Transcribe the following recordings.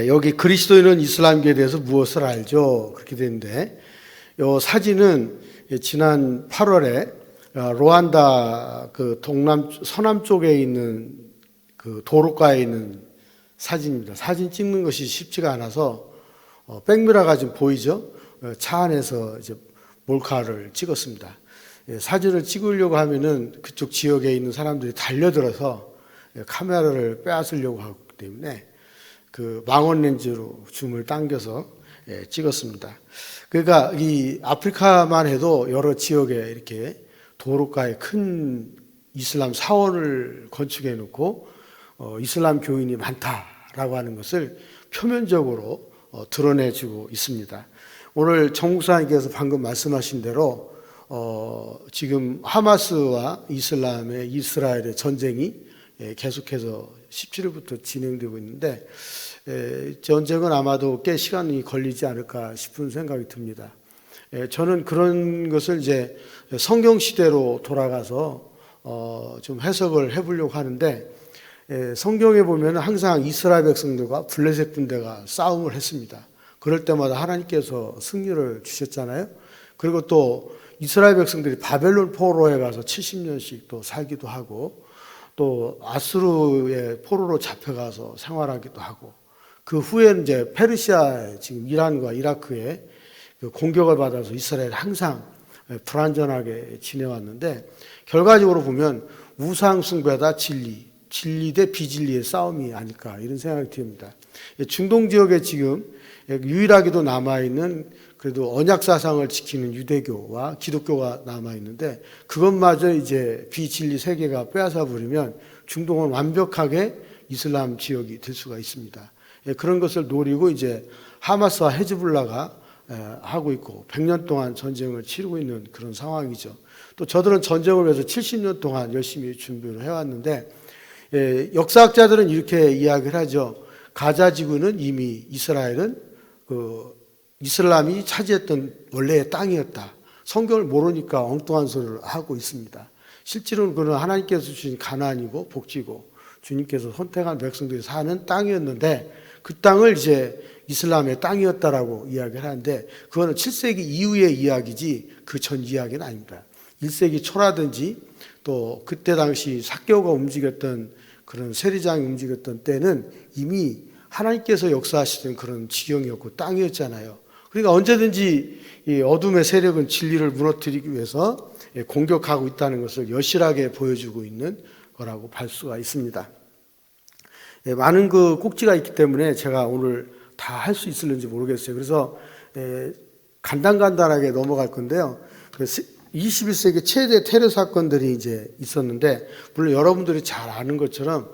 여기 그리스도인은 이슬람교에 대해서 무엇을 알죠? 그렇게 되는데, 이 사진은 지난 8월에 루안다 그 서남 쪽에 있는 그 도로가에 있는 사진입니다. 사진 찍는 것이 쉽지가 않아서 백미러가 좀 보이죠? 차 안에서 이제 몰카를 찍었습니다. 사진을 찍으려고 하면은 그쪽 지역에 있는 사람들이 달려들어서 카메라를 빼앗으려고 하기 때문에 그 망원 렌즈로 줌을 당겨서 찍었습니다. 그러니까 이 아프리카만 해도 여러 지역에 이렇게 도로가에 큰 이슬람 사원을 건축해 놓고 이슬람 교인이 많다라고 하는 것을 표면적으로 드러내주고 있습니다. 오늘 정 목사님께서 방금 말씀하신 대로 지금 하마스와 이스라엘의 전쟁이 계속해서 17일부터 진행되고 있는데 전쟁은 아마도 꽤 시간이 걸리지 않을까 싶은 생각이 듭니다. 저는 그런 것을 이제 성경 시대로 돌아가서 좀 해석을 해보려고 하는데 성경에 보면 항상 이스라엘 백성들과 블레셋 군대가 싸움을 했습니다. 그럴 때마다 하나님께서 승리를 주셨잖아요. 그리고 또 이스라엘 백성들이 바벨론 포로에 가서 70년씩 또 살기도 하고 또 아수르의 포로로 잡혀가서 생활하기도 하고 그 후에는 이제 페르시아의 지금 이란과 이라크에 공격을 받아서 이스라엘이 항상 불안전하게 지내왔는데 결과적으로 보면 우상 숭배다 진리 대 비진리의 싸움이 아닐까 이런 생각이 듭니다. 중동 지역에 지금 유일하게도 남아있는 그래도 언약 사상을 지키는 유대교와 기독교가 남아있는데 그것마저 이제 비진리 세계가 빼앗아 버리면 중동은 완벽하게 이슬람 지역이 될 수가 있습니다. 그런 것을 노리고 이제 하마스와 헤즈볼라가 하고 있고 100년 동안 전쟁을 치르고 있는 그런 상황이죠. 또 저들은 전쟁을 위해서 70년 동안 열심히 준비를 해왔는데 역사학자들은 이렇게 이야기를 하죠. 가자 지구는 이미 이스라엘은 이슬람이 차지했던 원래의 땅이었다. 성경을 모르니까 엉뚱한 소리를 하고 있습니다. 실제로는 그는 하나님께서 주신 가나안이고 복지고 주님께서 선택한 백성들이 사는 땅이었는데 그 땅을 이제 이슬람의 땅이었다라고 이야기를 하는데 그거는 7세기 이후의 이야기지 그 전 이야기는 아닙니다. 1세기 초라든지 또 그때 당시 삭개오가 움직였던 그런 세리장이 움직였던 때는 이미 하나님께서 역사하시던 그런 지경이었고 땅이었잖아요. 그러니까 언제든지 이 어둠의 세력은 진리를 무너뜨리기 위해서 공격하고 있다는 것을 여실하게 보여주고 있는 거라고 볼 수가 있습니다. 많은 그 꼭지가 있기 때문에 제가 오늘 다 할 수 있을는지 모르겠어요. 그래서 간단하게 넘어갈 건데요. 21세기 최대 테러 사건들이 이제 있었는데 물론 여러분들이 잘 아는 것처럼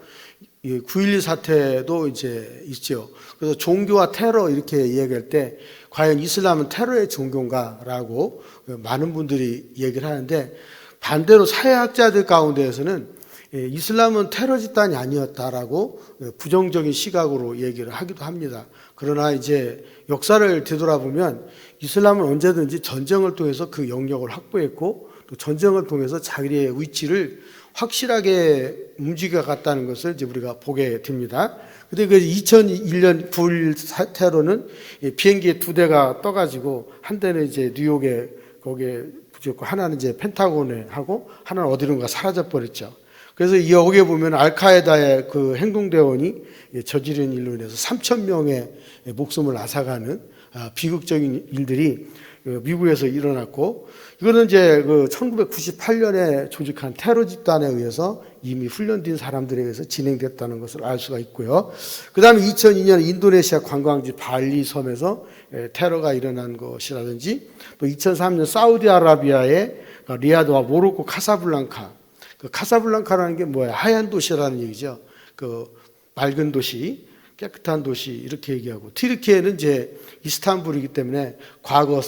9.12 사태도 이제 있죠. 그래서 종교와 테러 이렇게 이야기할 때 과연 이슬람은 테러의 종교인가라고 많은 분들이 얘기를 하는데 반대로 사회학자들 가운데에서는 이슬람은 테러 집단이 아니었다라고 부정적인 시각으로 얘기를 하기도 합니다. 그러나 이제 역사를 되돌아보면 이슬람은 언제든지 전쟁을 통해서 그 영역을 확보했고 또 전쟁을 통해서 자기의 위치를 확실하게 움직여갔다는 것을 이제 우리가 보게 됩니다. 근데 그 2001년 9.11 테러는 비행기 2대가 떠가지고 한 대는 이제 뉴욕에 거기에 붙였고 하나는 이제 펜타곤에 하고 하나는 어디론가 사라져 버렸죠. 그래서 여기에 보면 알카에다의 그 행동대원이 저지른 일로 인해서 3,000명의 목숨을 앗아가는 비극적인 일들이 미국에서 일어났고 이거는 이제 그 1998년에 조직한 테러 집단에 의해서 이미 훈련된 사람들에 의해서 진행됐다는 것을 알 수가 있고요. 그 다음에 2002년 인도네시아 관광지 발리 섬에서 테러가 일어난 것이라든지 또 2003년 사우디아라비아의 리야드와 모로코 카사블랑카 그 카사블랑카라는 게 뭐예요? 하얀 도시라는 얘기죠. 그 맑은 도시, 깨끗한 도시 이렇게 얘기하고 튀르키예는 이제 이스탄불이기 때문에 과거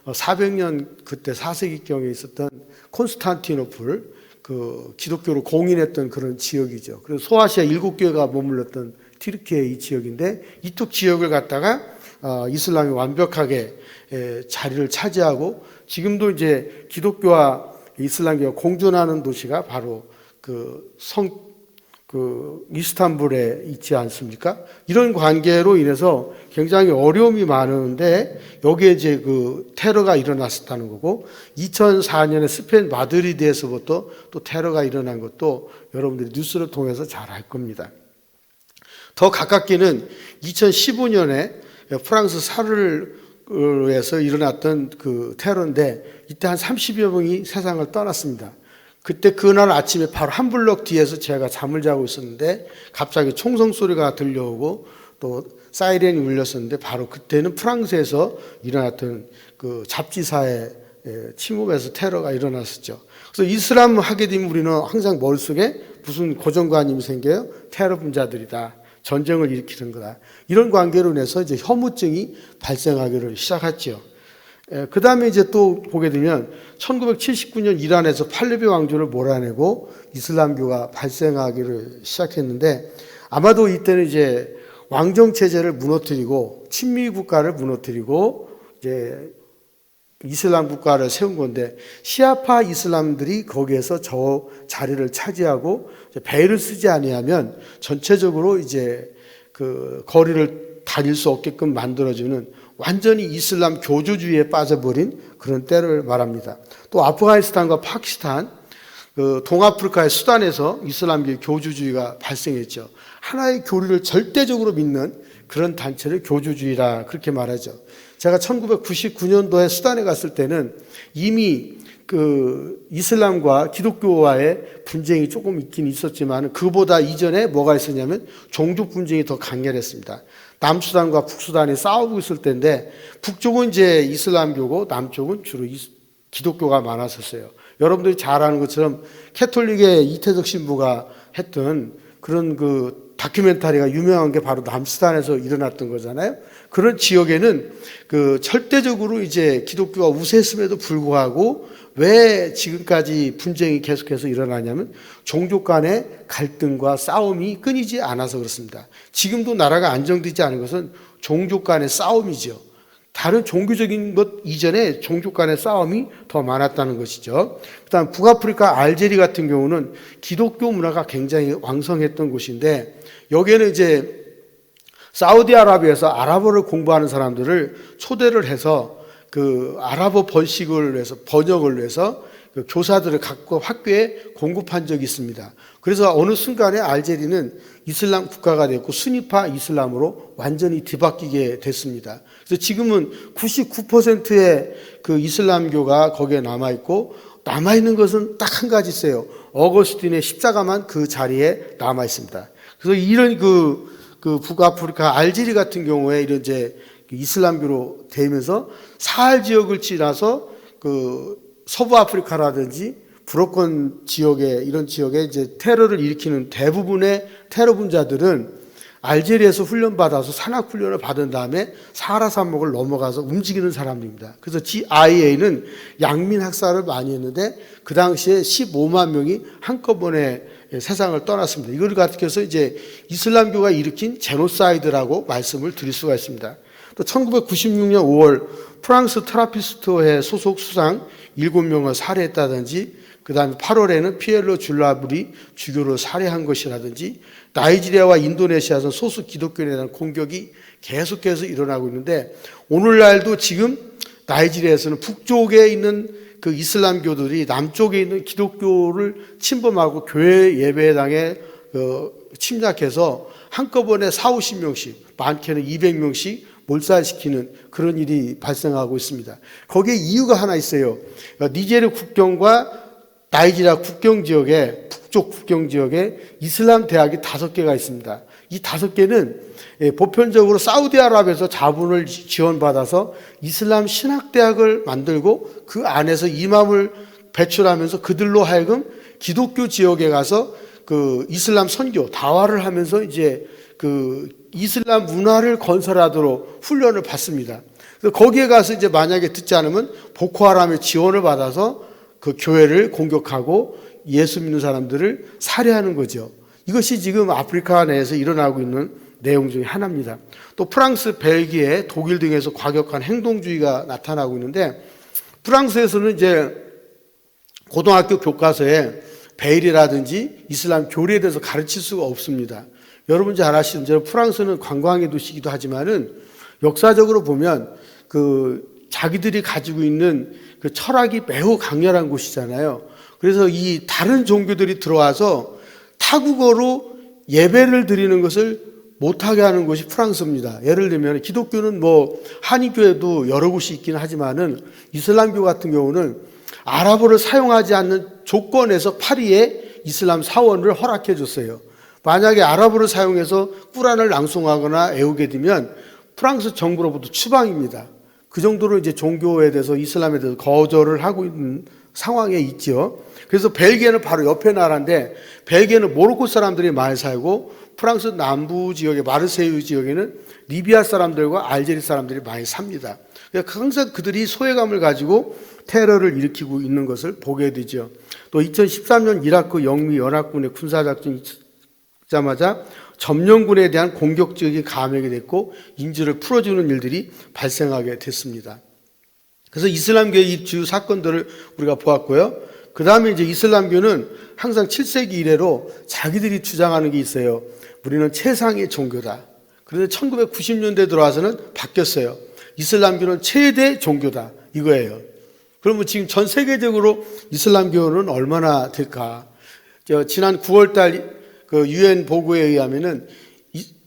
400년 그때 4세기경에 있었던 콘스탄티노플 그 기독교를 공인했던 그런 지역이죠. 그래서 소아시아 7교회가 머물렀던 튀르키예 이 지역인데 이쪽 지역을 갖다가 이슬람이 완벽하게 자리를 차지하고 지금도 이제 기독교와 이슬람교가 공존하는 도시가 바로 그 그 이스탄불에 있지 않습니까? 이런 관계로 인해서 굉장히 어려움이 많은데 여기에 이제 그 테러가 일어났었다는 거고 2004년에 스페인 마드리드에서부터 또 테러가 일어난 것도 여러분들이 뉴스를 통해서 잘 알 겁니다. 더 가깝게는 2015년에 프랑스 사르에서 일어났던 그 테러인데 이때 한 30여 명이 세상을 떠났습니다. 그때 그날 아침에 바로 한 블럭 뒤에서 제가 잠을 자고 있었는데 갑자기 총성 소리가 들려오고 또 사이렌이 울렸었는데 바로 그때는 프랑스에서 일어났던 그 잡지사의 침범에서 테러가 일어났었죠. 그래서 이슬람 하게 되면 우리는 항상 머릿속에 무슨 고정관념이 생겨요? 테러 분자들이다. 전쟁을 일으키는 거다. 이런 관계로 인해서 이제 혐오증이 발생하기를 시작했죠. 그 다음에 이제 또 보게 되면 1979년 이란에서 팔레비 왕조를 몰아내고 이슬람교가 발생하기를 시작했는데 아마도 이때는 이제 왕정 체제를 무너뜨리고 친미 국가를 무너뜨리고 이제 이슬람 국가를 세운 건데 시아파 이슬람들이 거기에서 저 자리를 차지하고 베일을 쓰지 아니하면 전체적으로 이제 그 거리를 다닐 수 없게끔 만들어주는 완전히 이슬람 교주주의에 빠져버린 그런 때를 말합니다. 또 아프가니스탄과 파키스탄, 그 동아프리카의 수단에서 이슬람계 교주주의가 발생했죠. 하나의 교리를 절대적으로 믿는 그런 단체를 교주주의라 그렇게 말하죠. 제가 1999년도에 수단에 갔을 때는 이미 그 이슬람과 기독교와의 분쟁이 조금 있긴 있었지만 그보다 이전에 뭐가 있었냐면 종족 분쟁이 더 강렬했습니다. 남수단과 북수단이 싸우고 있을 때인데 북쪽은 이제 이슬람교고 남쪽은 주로 기독교가 많았었어요. 여러분들이 잘 아는 것처럼 캐톨릭의 이태석 신부가 했던 그런 그 다큐멘터리가 유명한 게 바로 남수단에서 일어났던 거잖아요. 그런 지역에는 그 절대적으로 이제 기독교가 우세했음에도 불구하고 왜 지금까지 분쟁이 계속해서 일어나냐면 종족 간의 갈등과 싸움이 끊이지 않아서 그렇습니다. 지금도 나라가 안정되지 않은 것은 종족 간의 싸움이죠. 다른 종교적인 것 이전에 종족 간의 싸움이 더 많았다는 것이죠. 그다음 북아프리카 알제리 같은 경우는 기독교 문화가 굉장히 왕성했던 곳인데 여기에는 이제 사우디아라비아에서 아랍어를 공부하는 사람들을 초대를 해서 그 아랍어 번식을 위해서 번역을 위해서 그 교사들을 각각 학교에 공급한 적이 있습니다. 그래서 어느 순간에 알제리는 이슬람 국가가 됐고 수니파 이슬람으로 완전히 뒤바뀌게 됐습니다. 그래서 지금은 99%의 그 이슬람교가 거기에 남아있고 남아있는 것은 딱 한 가지 있어요. 어거스틴의 십자가만 그 자리에 남아있습니다. 그래서 이런 그 북아프리카 알제리 같은 경우에 이런 이제 이슬람교로 되면서 사할 지역을 지나서 그 서부 아프리카라든지 브로컨 지역에 이런 지역에 이제 테러를 일으키는 대부분의 테러 분자들은 알제리에서 훈련받아서 산악 훈련을 받은 다음에 사하라 산맥을 넘어가서 움직이는 사람들입니다. 그래서 GIA는 양민 학살을 많이 했는데 그 당시에 15만 명이 한꺼번에 세상을 떠났습니다. 이걸 가리켜서 이제 이슬람교가 일으킨 제노사이드라고 말씀을 드릴 수가 있습니다. 또 1996년 5월 프랑스 트라피스트회 소속 수상 7명을 살해했다든지 그 다음에 8월에는 피에로 줄라블이 주교를 살해한 것이라든지 나이지리아와 인도네시아에서 소수 기독교에 대한 공격이 계속해서 일어나고 있는데 오늘날도 지금 나이지리아에서는 북쪽에 있는 그 이슬람교들이 남쪽에 있는 기독교를 침범하고 교회 예배당에 침략해서 한꺼번에 40-50명씩 많게는 200명씩 몰살시키는 그런 일이 발생하고 있습니다. 거기에 이유가 하나 있어요. 니제르 국경과 나이지리아 국경 지역에 북쪽 국경 지역에 이슬람 대학이 5개가 있습니다. 이 5개는 보편적으로 사우디아라비아에서 자본을 지원받아서 이슬람 신학대학을 만들고 그 안에서 이맘을 배출하면서 그들로 하여금 기독교 지역에 가서 그 이슬람 선교 다화를 하면서 이제 그 이슬람 문화를 건설하도록 훈련을 받습니다. 그래서 거기에 가서 이제 만약에 듣지 않으면 보코하람의 지원을 받아서 그 교회를 공격하고 예수 믿는 사람들을 살해하는 거죠. 이것이 지금 아프리카 내에서 일어나고 있는 내용 중에 하나입니다. 또 프랑스, 벨기에, 독일 등에서 과격한 행동주의가 나타나고 있는데 프랑스에서는 이제 고등학교 교과서에 베일이라든지 이슬람 교리에 대해서 가르칠 수가 없습니다. 여러분 잘 아시는 대로 프랑스는 관광의 도시이기도 하지만은 역사적으로 보면 자기들이 가지고 있는 그 철학이 매우 강렬한 곳이잖아요. 그래서 이 다른 종교들이 들어와서 타국어로 예배를 드리는 것을 못하게 하는 곳이 프랑스입니다. 예를 들면 기독교는 한인교회도 여러 곳이 있긴 하지만은 이슬람교 같은 경우는 아랍어를 사용하지 않는 조건에서 파리에 이슬람 사원을 허락해 줬어요. 만약에 아랍어를 사용해서 꾸란을 낭송하거나 외우게 되면 프랑스 정부로부터 추방입니다. 그 정도로 이제 종교에 대해서 이슬람에 대해서 거절을 하고 있는 상황에 있죠. 그래서 벨기에는 바로 옆에 나라인데 벨기에는 모로코 사람들이 많이 살고 프랑스 남부 지역의 마르세유 지역에는 리비아 사람들과 알제리 사람들이 많이 삽니다. 그러니까 항상 그들이 소외감을 가지고 테러를 일으키고 있는 것을 보게 되죠. 또 2013년 이라크 영미 연합군의 군사작전이 자마자 점령군에 대한 공격적인 감행이 됐고 인질을 풀어주는 일들이 발생하게 됐습니다. 그래서 이슬람교의 이 주요 사건들을 우리가 보았고요. 그 다음에 이제 이슬람교는 항상 7세기 이래로 자기들이 주장하는 게 있어요. 우리는 최상의 종교다. 그런데 1990년대 들어와서는 바뀌었어요. 이슬람교는 최대 종교다. 이거예요. 그러면 지금 전 세계적으로 이슬람교는 얼마나 될까? 지난 9월달 그 UN 보고에 의하면은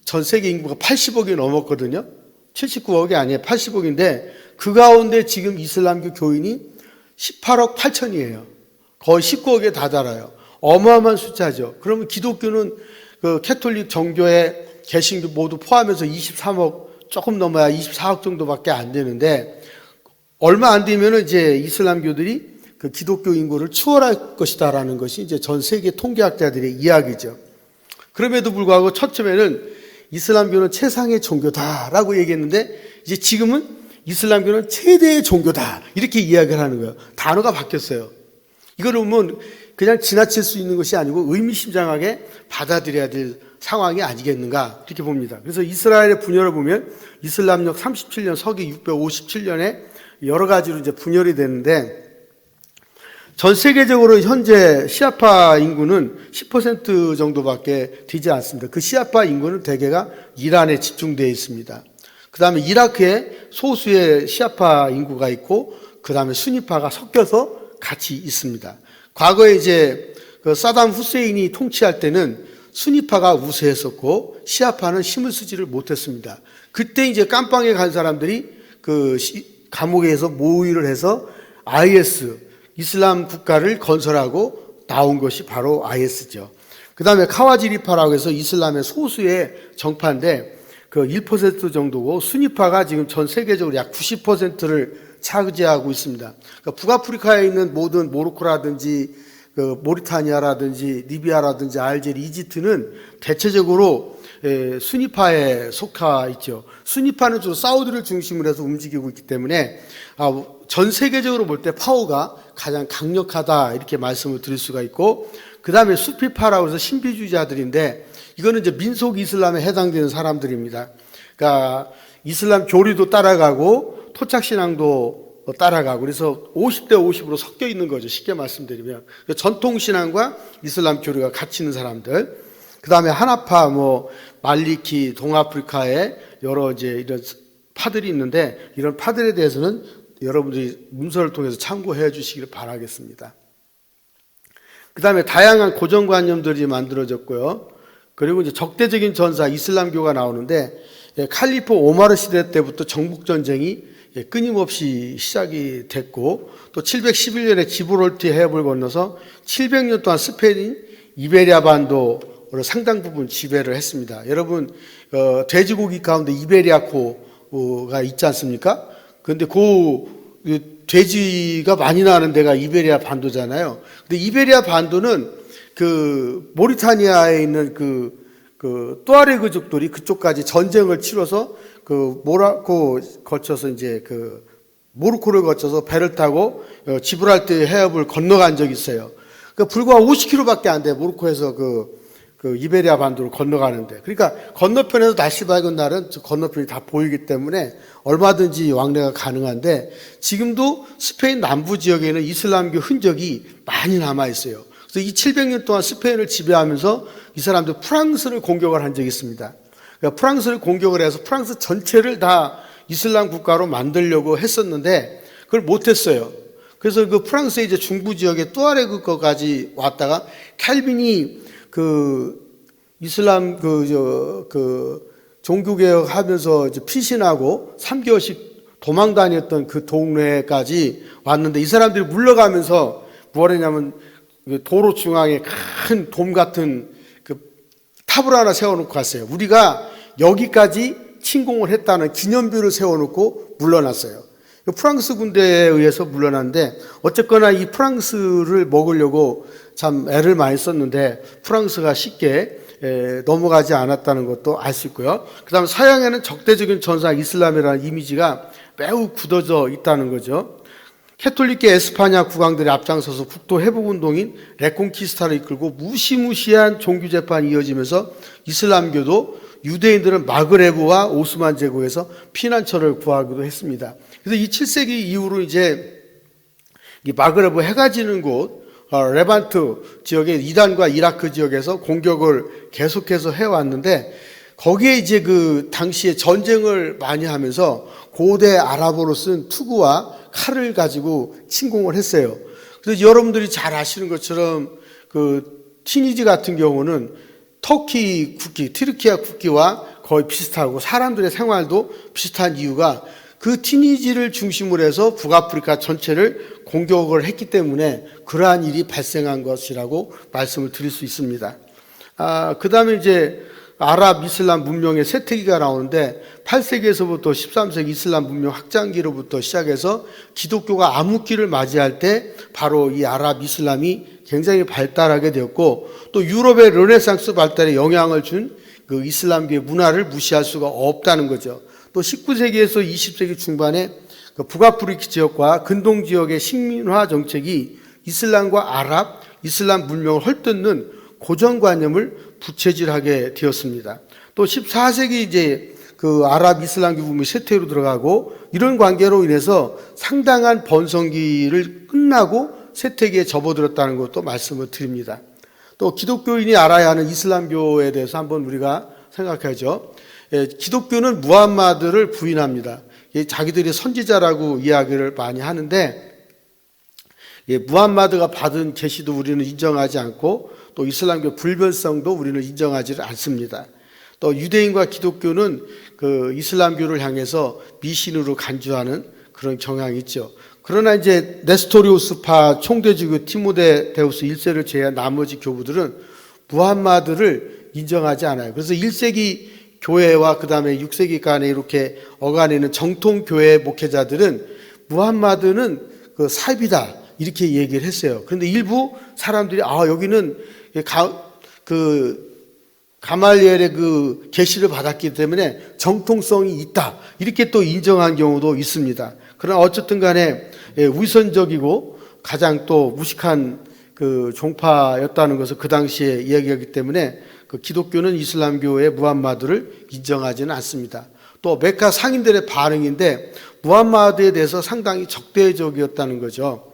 전 세계 인구가 80억이 넘었거든요. 79억이 아니에요. 80억인데 그 가운데 지금 이슬람교 교인이 18억 8천이에요. 거의 19억에 다다라요. 어마어마한 숫자죠. 그러면 기독교는 그 캐톨릭 정교회 개신교 모두 포함해서 23억 조금 넘어야 24억 정도밖에 안 되는데 얼마 안 되면은 이제 이슬람교들이 그 기독교 인구를 추월할 것이다라는 것이 이제 전 세계 통계학자들의 이야기죠. 그럼에도 불구하고 처음에는 이슬람교는 최상의 종교다라고 얘기했는데 이제 지금은 이슬람교는 최대의 종교다 이렇게 이야기를 하는 거예요. 단어가 바뀌었어요. 이거를 보면 그냥 지나칠 수 있는 것이 아니고 의미심장하게 받아들여야 될 상황이 아니겠는가 이렇게 봅니다. 그래서 이스라엘의 분열을 보면 이슬람력 37년 서기 657년에 여러 가지로 이제 분열이 되는데 전 세계적으로 현재 시아파 인구는 10% 정도밖에 되지 않습니다. 그 시아파 인구는 대개가 이란에 집중되어 있습니다. 그 다음에 이라크에 소수의 시아파 인구가 있고 그 다음에 수니파가 섞여서 같이 있습니다. 과거에 이제 그 사담 후세인이 통치할 때는 수니파가 우세했었고 시아파는 힘을 쓰지를 못했습니다. 그때 이제 깜빵에 간 사람들이 그 감옥에서 모의를 해서 IS 이슬람 국가를 건설하고 나온 것이 바로 IS죠. 그 다음에 카와지리파라고 해서 이슬람의 소수의 정파인데 그 1% 정도고 수니파가 지금 전 세계적으로 약 90%를 차지하고 있습니다. 그러니까 북아프리카에 있는 모든 모로코라든지 그 모리타니아라든지 리비아라든지 알제리, 이집트는 대체적으로 수니파에 속하 있죠. 수니파는 주로 사우디를 중심으로 해서 움직이고 있기 때문에 전 세계적으로 볼 때 파워가 가장 강력하다 이렇게 말씀을 드릴 수가 있고 그 다음에 수피파라고 해서 신비주의자들인데 이거는 이제 민속 이슬람에 해당되는 사람들입니다. 그러니까 이슬람 교리도 따라가고 토착신앙도 따라가고 그래서 50대 50으로 섞여 있는 거죠. 쉽게 말씀드리면 전통신앙과 이슬람 교리가 같이 있는 사람들 그 다음에 하나파 말리키 동아프리카에 여러 이제 이런 파들이 있는데 이런 파들에 대해서는 여러분들이 문서를 통해서 참고해 주시기를 바라겠습니다. 그 다음에 다양한 고정관념들이 만들어졌고요. 그리고 이제 적대적인 전사 이슬람교가 나오는데 칼리프 오마르 시대 때부터 정복전쟁이 끊임없이 시작이 됐고 또 711년에 지브롤터 해협을 건너서 700년 동안 스페인 이베리아 반도를 상당 부분 지배를 했습니다. 여러분 돼지고기 가운데 이베리아코가 있지 않습니까? 그런데 그 돼지가 많이 나는 데가 이베리아 반도잖아요. 근데 이베리아 반도는 그 모리타니아에 있는 그 또아레그족들이 그쪽까지 전쟁을 치러서 그 모로코 거쳐서 이제 그 모로코를 거쳐서 배를 타고 지브랄터 해협을 건너간 적이 있어요. 그 불과 50km밖에 안 돼. 모로코에서 그 이베리아 반도를 건너가는데. 그러니까 건너편에서 날씨 밝은 날은 건너편이 다 보이기 때문에 얼마든지 왕래가 가능한데 지금도 스페인 남부 지역에는 이슬람교 흔적이 많이 남아 있어요. 그래서 이 700년 동안 스페인을 지배하면서 이 사람들 프랑스를 공격을 한 적이 있습니다. 그러니까 프랑스를 공격을 해서 프랑스 전체를 다 이슬람 국가로 만들려고 했었는데 그걸 못했어요. 그래서 그 프랑스의 이제 중부 지역의 뚜아레그까지 왔다가 칼빈이 그 이슬람 종교개혁 하면서 이제 피신하고 3개월씩 도망 다녔던 그 동네까지 왔는데 이 사람들이 물러가면서 뭘 했냐면 도로 중앙에 큰 돔 같은 그 탑을 하나 세워놓고 갔어요. 우리가 여기까지 침공을 했다는 기념비를 세워놓고 물러났어요. 프랑스 군대에 의해서 물러났는데 어쨌거나 이 프랑스를 먹으려고 참 애를 많이 썼는데 프랑스가 쉽게 넘어가지 않았다는 것도 알 수 있고요. 그 다음 서양에는 적대적인 전사 이슬람이라는 이미지가 매우 굳어져 있다는 거죠. 캐톨릭계 에스파냐 국왕들이 앞장서서 국토 회복 운동인 레콘키스타를 이끌고 무시무시한 종교 재판이 이어지면서 이슬람교도 유대인들은 마그레브와 오스만 제국에서 피난처를 구하기도 했습니다. 그래서 이 7세기 이후로 이제 이 마그레브 해가 지는 곳 레반트 지역의 이란과 이라크 지역에서 공격을 계속해서 해왔는데 거기에 이제 그 당시에 전쟁을 많이 하면서 고대 아랍어로 쓴 투구와 칼을 가지고 침공을 했어요. 그래서 여러분들이 잘 아시는 것처럼 그 티니지 같은 경우는 터키 국기, 튀르키아 국기와 거의 비슷하고 사람들의 생활도 비슷한 이유가 그 티니지를 중심으로 해서 북아프리카 전체를 공격을 했기 때문에 그러한 일이 발생한 것이라고 말씀을 드릴 수 있습니다. 그 다음에 이제 아랍 이슬람 문명의 쇠퇴기가 나오는데 8세기에서부터 13세기 이슬람 문명 확장기로부터 시작해서 기독교가 암흑기를 맞이할 때 바로 이 아랍 이슬람이 굉장히 발달하게 되었고 또 유럽의 르네상스 발달에 영향을 준 그 이슬람교의 문화를 무시할 수가 없다는 거죠. 또 19세기에서 20세기 중반에 그 북아프리카 지역과 근동 지역의 식민화 정책이 이슬람과 아랍, 이슬람 문명을 헐뜯는 고정관념을 부채질하게 되었습니다. 또 14세기 이제 그 아랍 이슬람교 문명이 쇠퇴로 들어가고 이런 관계로 인해서 상당한 번성기를 끝나고 쇠퇴기에 접어들었다는 것도 말씀을 드립니다. 또 기독교인이 알아야 하는 이슬람교에 대해서 한번 우리가 생각하죠. 기독교는 무함마드를 부인합니다. 자기들이 선지자라고 이야기를 많이 하는데 무함마드가 받은 계시도 우리는 인정하지 않고 또 이슬람교 불변성도 우리는 인정하지 않습니다. 또 유대인과 기독교는 그 이슬람교를 향해서 미신으로 간주하는 그런 경향이 있죠. 그러나 이제 네스토리우스파 총대주교 티모데우스 1세를 제외한 나머지 교부들은 무함마드를 인정하지 않아요. 그래서 1세기 교회와 그 다음에 6세기 간에 이렇게 어간에는 정통교회 목회자들은 무함마드는 그 사비다 이렇게 얘기를 했어요. 그런데 일부 사람들이 여기는 가말리엘의 그 계시를 받았기 때문에 정통성이 있다 이렇게 또 인정한 경우도 있습니다. 그러나 어쨌든 간에 위선적이고 가장 또 무식한 그 종파였다는 것을 그 당시에 이야기하기 때문에 그 기독교는 이슬람교의 무함마드를 인정하지는 않습니다. 또 메카 상인들의 반응인데 무함마드에 대해서 상당히 적대적이었다는 거죠.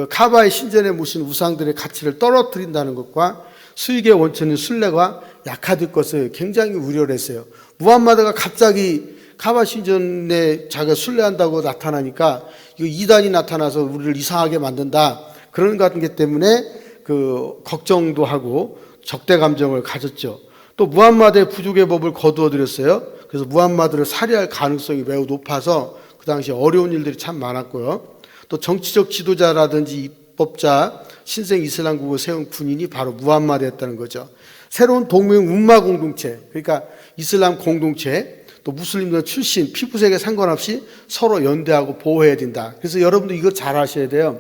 카바의 신전에 모신 우상들의 가치를 떨어뜨린다는 것과 수익의 원천인 순례가 약화될 것을 굉장히 우려를 했어요. 무함마드가 갑자기 카바 신전에 자기가 순례한다고 나타나니까 이거 이단이 나타나서 우리를 이상하게 만든다 그런 것 같은 게 때문에 그 걱정도 하고 적대 감정을 가졌죠. 또 무함마드의 부족의 법을 거두어 드렸어요. 그래서 무함마드를 살해할 가능성이 매우 높아서 그 당시 어려운 일들이 참 많았고요. 또 정치적 지도자라든지 입법자, 신생 이슬람국을 세운 군인이 바로 무함마드였다는 거죠. 새로운 동맹 움마 공동체, 그러니까 이슬람 공동체, 또 무슬림들 출신, 피부색에 상관없이 서로 연대하고 보호해야 된다. 그래서 여러분도 이거 잘 아셔야 돼요.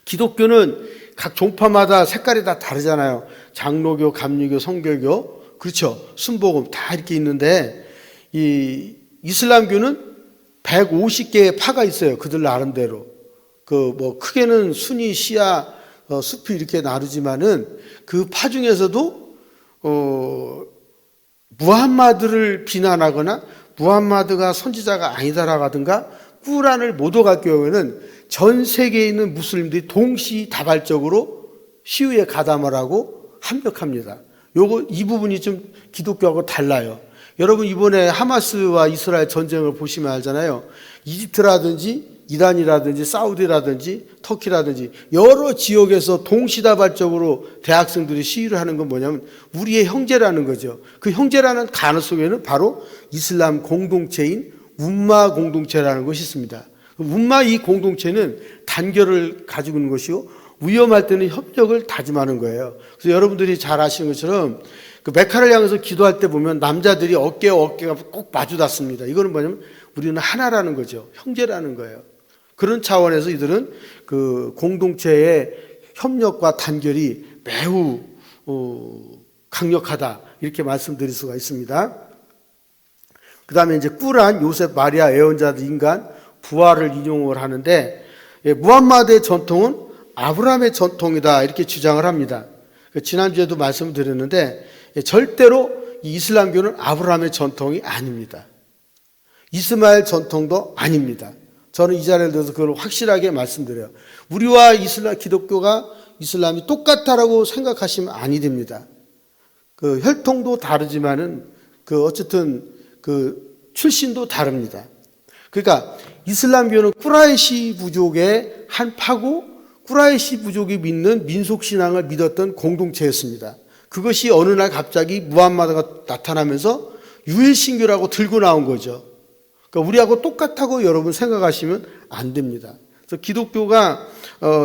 기독교는 각 종파마다 색깔이 다 다르잖아요. 장로교, 감리교, 성결교, 그렇죠. 순복음 다 이렇게 있는데 이 이슬람교는 150개의 파가 있어요. 그들 나름대로. 크게는 순위, 시아, 수피 이렇게 나누지만은 그 파 중에서도 무함마드를 비난하거나 무함마드가 선지자가 아니다라고 하든가 꾸란을 못 오갈 경우에는 전 세계에 있는 무슬림들이 동시다발적으로 시위에 가담을 하고 합력합니다. 이 부분이 좀 기독교하고 달라요. 여러분 이번에 하마스와 이스라엘 전쟁을 보시면 알잖아요. 이집트라든지 이란이라든지 사우디라든지 터키라든지 여러 지역에서 동시다발적으로 대학생들이 시위를 하는 건 뭐냐면 우리의 형제라는 거죠. 그 형제라는 단어 속에는 바로 이슬람 공동체인 움마 공동체라는 것이 있습니다. 움마 이 공동체는 단결을 가지고 있는 것이고 위험할 때는 협력을 다짐하는 거예요. 그래서 여러분들이 잘 아시는 것처럼 그 메카를 향해서 기도할 때 보면 남자들이 어깨와 어깨가 꼭 마주 닿습니다. 이거는 뭐냐면 우리는 하나라는 거죠. 형제라는 거예요. 그런 차원에서 이들은 그 공동체의 협력과 단결이 매우 강력하다 이렇게 말씀드릴 수가 있습니다. 그 다음에 이제 꾸란, 요셉, 마리아, 예언자들, 인간, 부활을 인용을 하는데 무함마드의 전통은 아브라함의 전통이다 이렇게 주장을 합니다. 지난주에도 말씀을 드렸는데 절대로 이 이슬람교는 아브라함의 전통이 아닙니다. 이스마엘 전통도 아닙니다. 저는 이 자리에 대해서 그걸 확실하게 말씀드려요. 우리와 기독교가 이슬람이 똑같다라고 생각하시면 아니 됩니다. 그 혈통도 다르지만은 어쨌든 출신도 다릅니다. 그러니까 이슬람교는 쿠라이시 부족의 한 파고 쿠라이시 부족이 믿는 민속신앙을 믿었던 공동체였습니다. 그것이 어느 날 갑자기 무함마드가 나타나면서 유일신교라고 들고 나온 거죠. 그러니까 우리하고 똑같다고 여러분 생각하시면 안 됩니다. 그래서 기독교가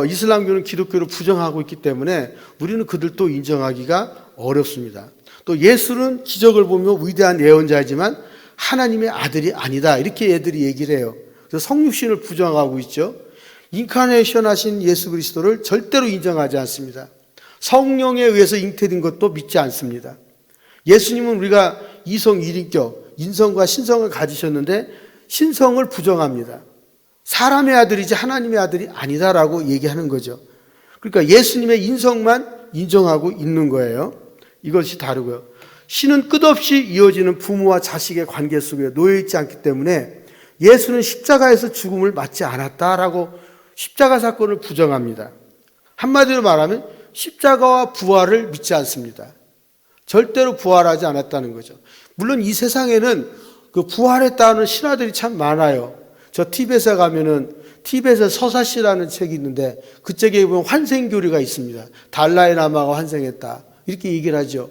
이슬람교는 기독교를 부정하고 있기 때문에 우리는 그들도 인정하기가 어렵습니다. 또 예수는 기적을 보며 위대한 예언자이지만 하나님의 아들이 아니다 이렇게 애들이 얘기를 해요. 그래서 성육신을 부정하고 있죠. 인카네이션 하신 예수 그리스도를 절대로 인정하지 않습니다. 성령에 의해서 잉태된 것도 믿지 않습니다. 예수님은 우리가 이성 일인격, 인성과 신성을 가지셨는데 신성을 부정합니다. 사람의 아들이지 하나님의 아들이 아니다라고 얘기하는 거죠. 그러니까 예수님의 인성만 인정하고 있는 거예요. 이것이 다르고요. 신은 끝없이 이어지는 부모와 자식의 관계 속에 놓여있지 않기 때문에 예수는 십자가에서 죽음을 맞지 않았다라고 십자가 사건을 부정합니다. 한마디로 말하면 십자가와 부활을 믿지 않습니다. 절대로 부활하지 않았다는 거죠. 물론 이 세상에는 그 부활했다는 신화들이 참 많아요. 저 티벳에 가면은 티벳의 서사시라는 책이 있는데 그 책에 보면 환생교리가 있습니다. 달라이라마가 환생했다 이렇게 얘기를 하죠.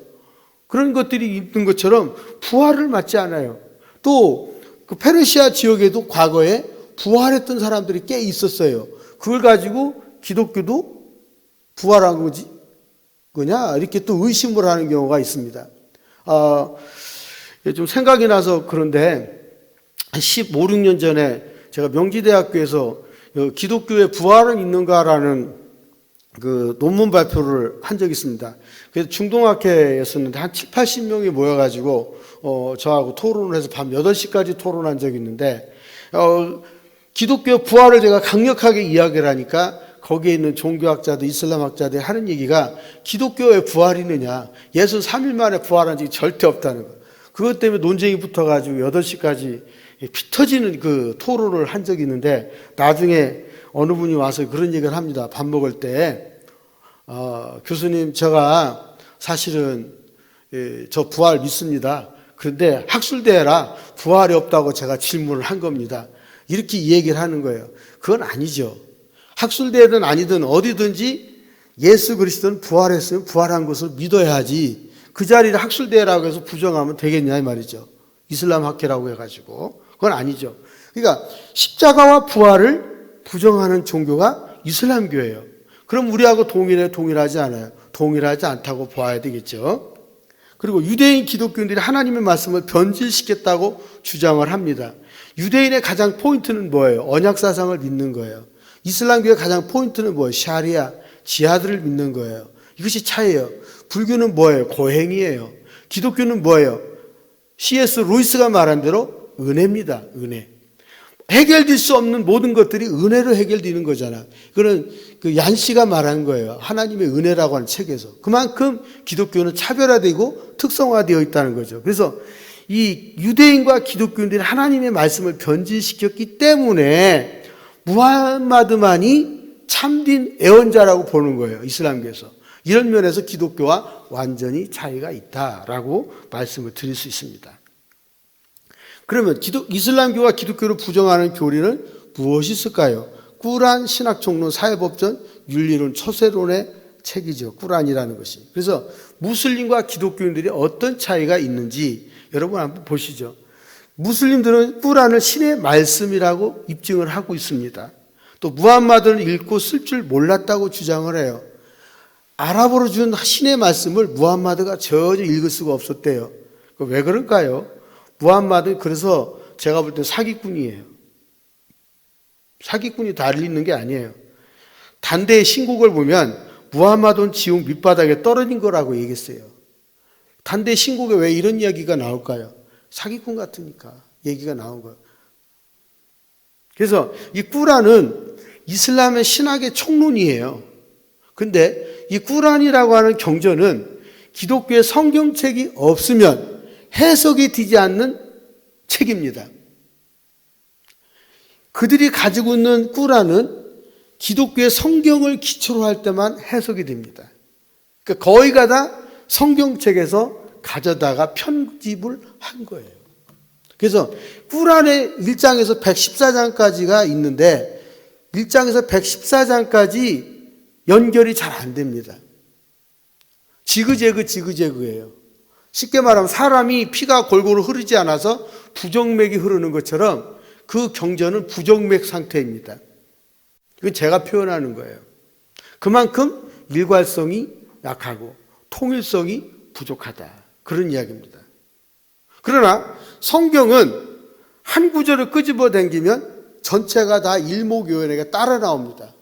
그런 것들이 있는 것처럼 부활을 맞지 않아요. 또 그 페르시아 지역에도 과거에 부활했던 사람들이 꽤 있었어요. 그걸 가지고 기독교도 부활한 거냐 이렇게 또 의심을 하는 경우가 있습니다. 좀 생각이 나서 그런데 한 15, 16년 전에 제가 명지대학교에서 기독교의 부활은 있는가라는 그 논문 발표를 한 적이 있습니다. 그래서 중동학회였었는데 한 7, 80명이 모여가지고 저하고 토론을 해서 밤 8시까지 토론한 적이 있는데 기독교 부활을 제가 강력하게 이야기를 하니까 거기에 있는 종교학자들, 이슬람학자들이 하는 얘기가 기독교의 부활이 있느냐, 예수 3일 만에 부활한 적이 절대 없다는 거예요. 그것 때문에 논쟁이 붙어가지고 8시까지 피 터지는 그 토론을 한 적이 있는데 나중에 어느 분이 와서 그런 얘기를 합니다. 밥 먹을 때 교수님 제가 사실은 저 부활 믿습니다. 그런데 학술대회라 부활이 없다고 제가 질문을 한 겁니다. 이렇게 얘기를 하는 거예요. 그건 아니죠. 학술대회든 아니든 어디든지 예수 그리스도는 부활했으면 부활한 것을 믿어야지 그 자리를 학술대회라고 해서 부정하면 되겠냐 이 말이죠. 이슬람 학회라고 해가지고 그건 아니죠. 그러니까 십자가와 부활을 부정하는 종교가 이슬람교예요. 그럼 우리하고 동일하지 않아요. 동일하지 않다고 봐야 되겠죠. 그리고 유대인 기독교인들이 하나님의 말씀을 변질시켰다고 주장을 합니다. 유대인의 가장 포인트는 뭐예요? 언약사상을 믿는 거예요. 이슬람교의 가장 포인트는 뭐예요? 샤리아, 지하드를 믿는 거예요. 이것이 차이예요. 불교는 뭐예요? 고행이에요. 기독교는 뭐예요? C.S. 루이스가 말한 대로 은혜입니다. 은혜. 해결될 수 없는 모든 것들이 은혜로 해결되는 거잖아. 그거는 그 얀 씨가 말한 거예요. 하나님의 은혜라고 하는 책에서. 그만큼 기독교는 차별화되고 특성화되어 있다는 거죠. 그래서 이 유대인과 기독교인들이 하나님의 말씀을 변질시켰기 때문에 무함마드만이 참된 애언자라고 보는 거예요. 이슬람교에서. 이런 면에서 기독교와 완전히 차이가 있다라고 말씀을 드릴 수 있습니다. 그러면 이슬람교와 기독교를 부정하는 교리는 무엇이 있을까요? 꾸란, 신학총론, 사회법전, 윤리론, 처세론의 책이죠. 꾸란이라는 것이. 그래서 무슬림과 기독교인들이 어떤 차이가 있는지 여러분 한번 보시죠. 무슬림들은 꾸란을 신의 말씀이라고 입증을 하고 있습니다. 또 무함마드는 읽고 쓸 줄 몰랐다고 주장을 해요. 아랍어로 준 신의 말씀을 무함마드가 전혀 읽을 수가 없었대요. 왜 그럴까요? 무함마드 그래서 제가 볼 때 사기꾼이에요. 사기꾼이 다를 있는 게 아니에요. 단대의 신곡을 보면 무함마드는 지옥 밑바닥에 떨어진 거라고 얘기했어요. 단대의 신곡에 왜 이런 이야기가 나올까요? 사기꾼 같으니까 얘기가 나온 거예요. 그래서 이 꾸란은 이슬람의 신학의 총론이에요. 근데 이 꾸란이라고 하는 경전은 기독교의 성경책이 없으면 해석이 되지 않는 책입니다. 그들이 가지고 있는 꾸란은 기독교의 성경을 기초로 할 때만 해석이 됩니다. 그러니까 거의가 다 성경책에서 가져다가 편집을 한 거예요. 그래서 꾸란의 1장에서 114장까지가 있는데 1장에서 114장까지 연결이 잘 안 됩니다. 지그재그예요. 쉽게 말하면 사람이 피가 골고루 흐르지 않아서 부정맥이 흐르는 것처럼 그 경전은 부정맥 상태입니다. 이건 제가 표현하는 거예요. 그만큼 일관성이 약하고 통일성이 부족하다. 그런 이야기입니다. 그러나 성경은 한 구절을 끄집어 당기면 전체가 다 일목요연하게 따라 나옵니다.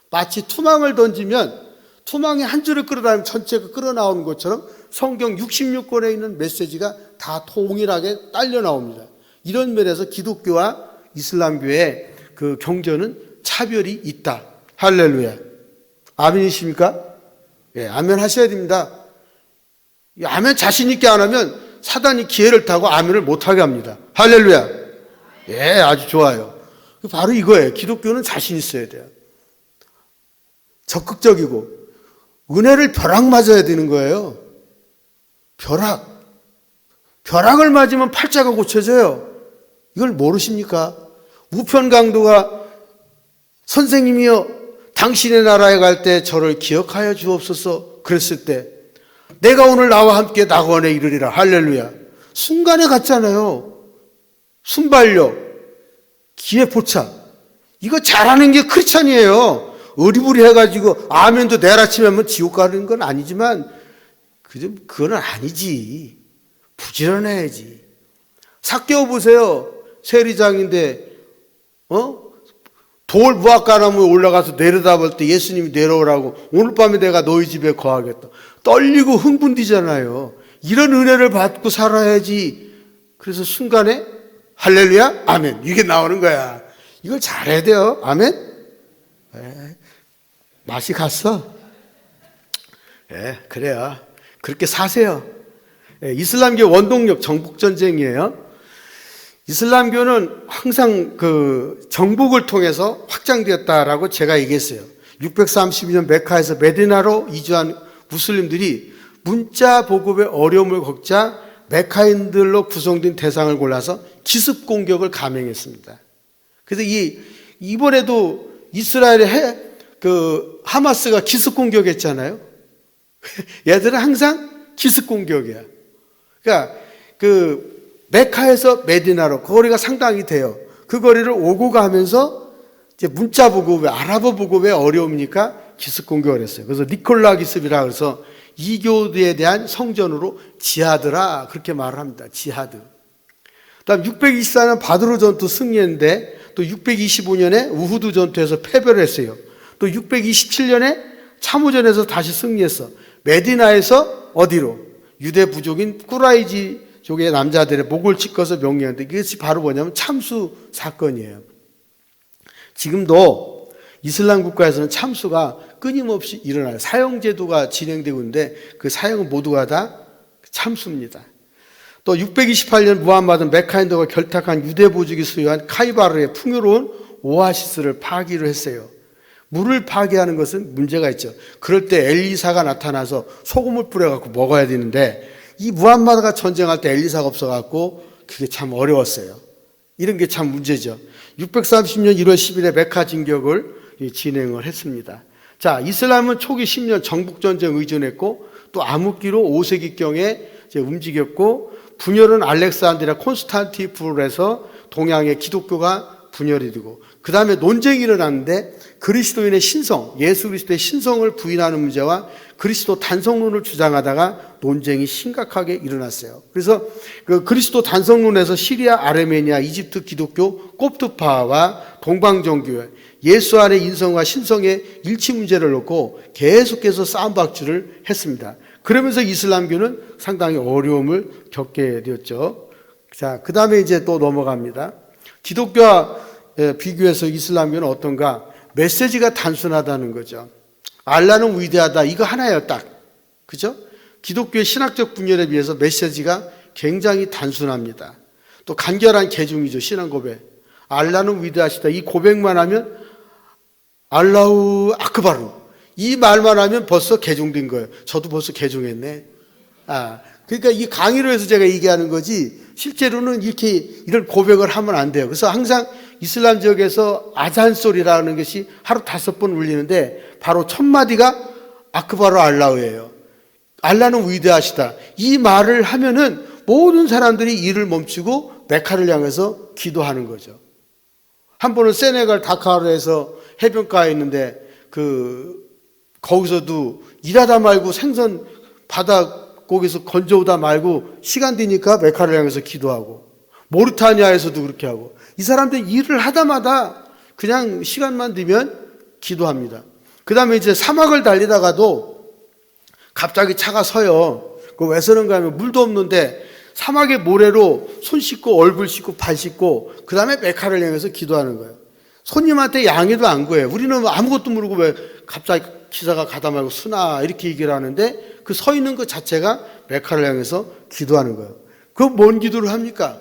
마치 투망을 던지면 투망이 한 줄을 끌어다니면 전체가 끌어나오는 것처럼 성경 66권에 있는 메시지가 다 통일하게 딸려 나옵니다. 이런 면에서 기독교와 이슬람교의 그 경전은 차별이 있다. 할렐루야. 아멘이십니까? 예, 아멘 하셔야 됩니다. 아멘 자신 있게 안 하면 사단이 기회를 타고 아멘을 못하게 합니다. 할렐루야. 예, 아주 좋아요. 바로 이거예요. 기독교는 자신 있어야 돼요. 적극적이고 은혜를 벼락 맞아야 되는 거예요. 벼락을 맞으면 팔자가 고쳐져요. 이걸 모르십니까? 우편 강도가 선생님이여 당신의 나라에 갈 때 저를 기억하여 주옵소서 그랬을 때 내가 오늘 나와 함께 낙원에 이르리라. 할렐루야. 순간에 갔잖아요. 순발력, 기회포착. 이거 잘하는 게 크리스찬이에요. 어리부리 해가지고 아멘도 내일 아침에 하면 지옥 가는 건 아니지만 그건 아니지. 부지런해야지. 삭개오 보세요. 세리장인데 돌 무화과나무에 올라가서 내려다볼 때 예수님이 내려오라고 오늘 밤에 내가 너희 집에 거하겠다. 떨리고 흥분되잖아요. 이런 은혜를 받고 살아야지. 그래서 순간에 할렐루야 아멘 이게 나오는 거야. 이걸 잘해야 돼요. 아멘. 맛이 갔어. 그래요. 그렇게 사세요. 이슬람교 원동력 정복전쟁이에요. 이슬람교는 항상 그 정복을 통해서 확장되었다라고 제가 얘기했어요. 632년 메카에서 메디나로 이주한 무슬림들이 문자 보급의 어려움을 겪자 메카인들로 구성된 대상을 골라서 기습 공격을 감행했습니다. 그래서 이번에도 이스라엘의 하마스가 기습 공격했잖아요. 얘들은 항상 기습 공격이야. 그러니까 메카에서 메디나로 그 거리가 상당히 돼요. 그 거리를 오고 가면서 이제 문자 보급에 아랍어 보급에 어려우니까 기습 공격을 했어요. 그래서 니콜라 기습이라 그래서 이교도에 대한 성전으로 지하드라 그렇게 말을 합니다. 지하드. 그다음 624년 바드로 전투 승리했는데 또 625년에 우후드 전투에서 패배를 했어요. 또 627년에 참호전에서 다시 승리했어. 메디나에서 어디로? 유대 부족인 꾸라이지 족의 남자들의 목을 찢어서 명령했는데 이것이 바로 뭐냐면 참수 사건이에요. 지금도 이슬람 국가에서는 참수가 끊임없이 일어나요. 사형제도가 진행되고 있는데 그 사형은 모두가 다 참수입니다. 또 628년 무함마드는 메카인더가 결탁한 유대 부족이 소유한 카이바르의 풍요로운 오아시스를 파기로 했어요. 물을 파괴하는 것은 문제가 있죠. 그럴 때 엘리사가 나타나서 소금을 뿌려갖고 먹어야 되는데 이 무함마드가 전쟁할 때 엘리사가 없어갖고 그게 참 어려웠어요. 이런 게 참 문제죠. 630년 1월 10일에 메카 진격을 진행을 했습니다. 자, 이슬람은 초기 10년 정복전쟁 의존했고 또 암흑기로 5세기경에 이제 움직였고 분열은 알렉산드리아 콘스탄티플에서 동양의 기독교가 분열이 되고 그 다음에 논쟁이 일어났는데 그리스도인의 신성, 예수 그리스도의 신성을 부인하는 문제와 그리스도 단성론을 주장하다가 논쟁이 심각하게 일어났어요. 그래서 그 그리스도 단성론에서 시리아, 아르메니아, 이집트 기독교, 콥트파와 동방정교회, 예수 안의 인성과 신성의 일치 문제를 놓고 계속해서 싸움박질을 했습니다. 그러면서 이슬람교는 상당히 어려움을 겪게 되었죠. 자, 그 다음에 이제 또 넘어갑니다. 기독교와 비교해서 이슬람교는 어떤가? 메시지가 단순하다는 거죠. 알라는 위대하다. 이거 하나예요, 딱. 그죠? 기독교의 신학적 분열에 비해서 메시지가 굉장히 단순합니다. 또 간결한 개중이죠, 신앙 고백. 알라는 위대하시다. 이 고백만 하면 알라우 아크바루. 이 말만 하면 벌써 개종된 거예요. 저도 벌써 개종했네. 그러니까 이 강의로 해서 제가 얘기하는 거지, 실제로는 이렇게 이런 고백을 하면 안 돼요. 그래서 항상 이슬람 지역에서 아잔 소리라는 것이 하루 5번 울리는데 바로 첫 마디가 아크바루 알라우예요. 알라는 위대하시다. 이 말을 하면은 모든 사람들이 일을 멈추고 메카를 향해서 기도하는 거죠. 한 번은 세네갈 다카르에서 해변가에 있는데 거기서도 일하다 말고 생선 바닷고기에서 건져오다 말고 시간 되니까 메카를 향해서 기도하고, 모리타니아에서도 그렇게 하고, 이 사람들 일을 하다마다 그냥 시간만 되면 기도합니다. 그 다음에 이제 사막을 달리다가도 갑자기 차가 서요. 왜 서는가 하면 물도 없는데 사막의 모래로 손 씻고 얼굴 씻고 발 씻고 그 다음에 메카를 향해서 기도하는 거예요. 손님한테 양해도 안 구해요. 우리는 아무것도 모르고 왜 갑자기 기사가 가다 말고 수나 이렇게 얘기를 하는데 그 서 있는 것 자체가 메카를 향해서 기도하는 거예요. 그럼 뭔 기도를 합니까?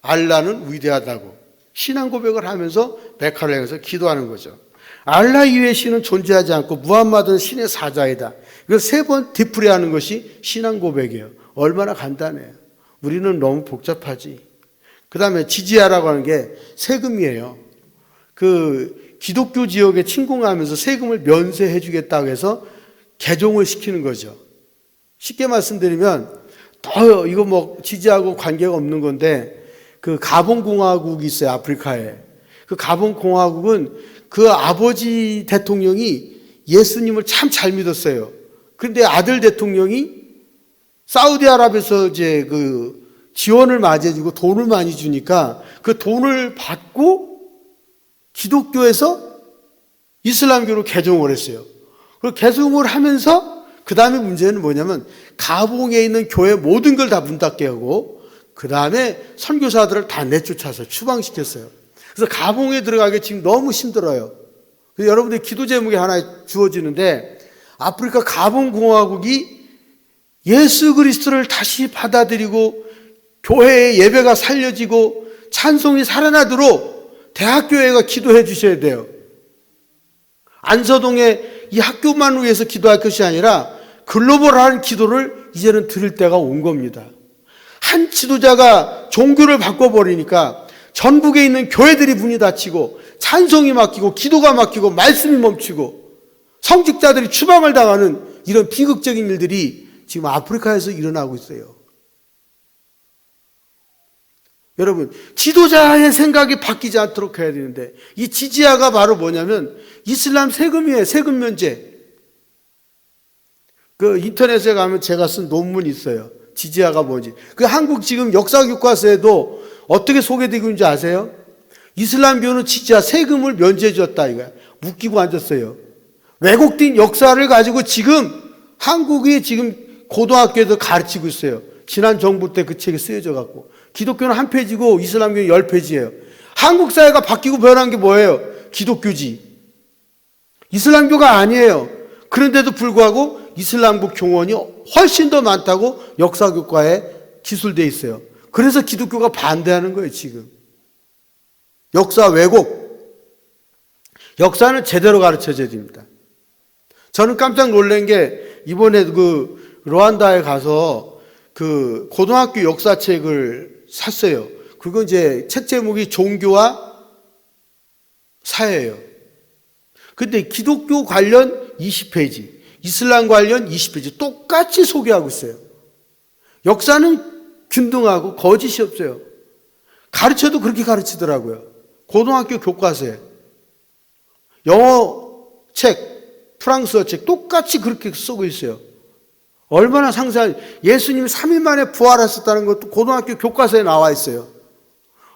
알라는 위대하다고 신앙 고백을 하면서 메카를 향해서 기도하는 거죠. 알라 이외의 신은 존재하지 않고 무함마드는 신의 사자이다. 이걸 3번 되풀이하는 것이 신앙 고백이에요. 얼마나 간단해요. 우리는 너무 복잡하지. 그 다음에 지지야라고 하는 게 세금이에요. 기독교 지역에 침공하면서 세금을 면세해 주겠다고 해서 개종을 시키는 거죠. 쉽게 말씀드리면 이거 지지하고 관계가 없는 건데 가본공화국이 있어요. 아프리카에. 가본공화국은 그 아버지 대통령이 예수님을 참 잘 믿었어요. 그런데 아들 대통령이 사우디아라비아에서 이제 지원을 많이 해주고 돈을 많이 주니까 그 돈을 받고 기독교에서 이슬람교로 개종을 했어요. 그리고 개종을 하면서 그 다음에 문제는 뭐냐면 가봉에 있는 교회 모든 걸 다 문 닫게 하고 그 다음에 선교사들을 다 내쫓아서 추방시켰어요. 그래서 가봉에 들어가기 지금 너무 힘들어요. 그래서 여러분들 기도 제목이 하나 주어지는데 아프리카 가봉공화국이 예수 그리스도를 다시 받아들이고 교회의 예배가 살려지고 찬송이 살아나도록 대학교회가 기도해 주셔야 돼요. 안서동의 이 학교만 위해서 기도할 것이 아니라 글로벌한 기도를 이제는 들을 때가 온 겁니다. 한 지도자가 종교를 바꿔버리니까 전국에 있는 교회들이 문이 닫히고 찬송이 막히고 기도가 막히고 말씀이 멈추고 성직자들이 추방을 당하는 이런 비극적인 일들이 지금 아프리카에서 일어나고 있어요. 여러분, 지도자의 생각이 바뀌지 않도록 해야 되는데 이 지지야가 바로 뭐냐면 이슬람 세금이에요. 세금 면제. 인터넷에 가면 제가 쓴 논문이 있어요. 지지야가 뭔지. 한국 지금 역사교과서에도 어떻게 소개되고 있는지 아세요? 이슬람교는 지지야 세금을 면제해 줬다 이거야. 웃기고 앉았어요. 왜곡된 역사를 가지고 지금 한국이 지금 고등학교에도 가르치고 있어요. 지난 정부 때 그 책이 쓰여져 갖고. 기독교는 1페이지고 이슬람교는 10페이지예요. 한국 사회가 바뀌고 변한 게 뭐예요? 기독교지. 이슬람교가 아니에요. 그런데도 불구하고 이슬람국 교원이 훨씬 더 많다고 역사교과에 기술되어 있어요. 그래서 기독교가 반대하는 거예요, 지금. 역사 왜곡. 역사는 제대로 가르쳐줘야 됩니다. 저는 깜짝 놀란 게 이번에 그 루안다에 가서 그 고등학교 역사책을 샀어요. 그건 이제 책 제목이 종교와 사회예요. 근데 기독교 관련 20페이지, 이슬람 관련 20페이지 똑같이 소개하고 있어요. 역사는 균등하고 거짓이 없어요. 가르쳐도 그렇게 가르치더라고요. 고등학교 교과서에. 영어 책, 프랑스어 책 똑같이 그렇게 쓰고 있어요. 얼마나 상세한, 예수님이 3일 만에 부활하셨다는 것도 고등학교 교과서에 나와 있어요.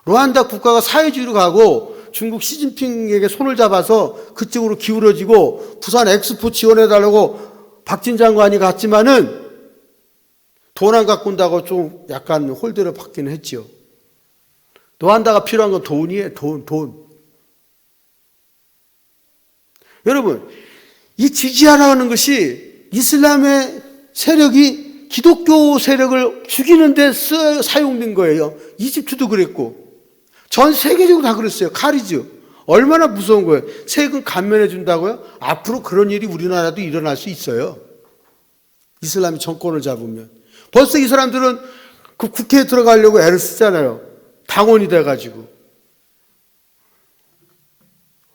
루안다 국가가 사회주의로 가고 중국 시진핑에게 손을 잡아서 그쪽으로 기울어지고 부산 엑스포 지원해달라고 박진 장관이 갔지만은 돈 안 갖고 온다고 좀 약간 홀대를 받기는 했지요. 루안다가 필요한 건 돈이에요. 돈. 여러분, 이 지지하라는 것이 이슬람의 세력이 기독교 세력을 죽이는 데 사용된 거예요. 이집트도 그랬고 전 세계적으로 다 그랬어요. 카리즈. 얼마나 무서운 거예요. 세금 감면해 준다고요? 앞으로 그런 일이 우리나라도 일어날 수 있어요. 이슬람이 정권을 잡으면. 벌써 이 사람들은 그 국회에 들어가려고 애를 쓰잖아요. 당원이 돼가지고.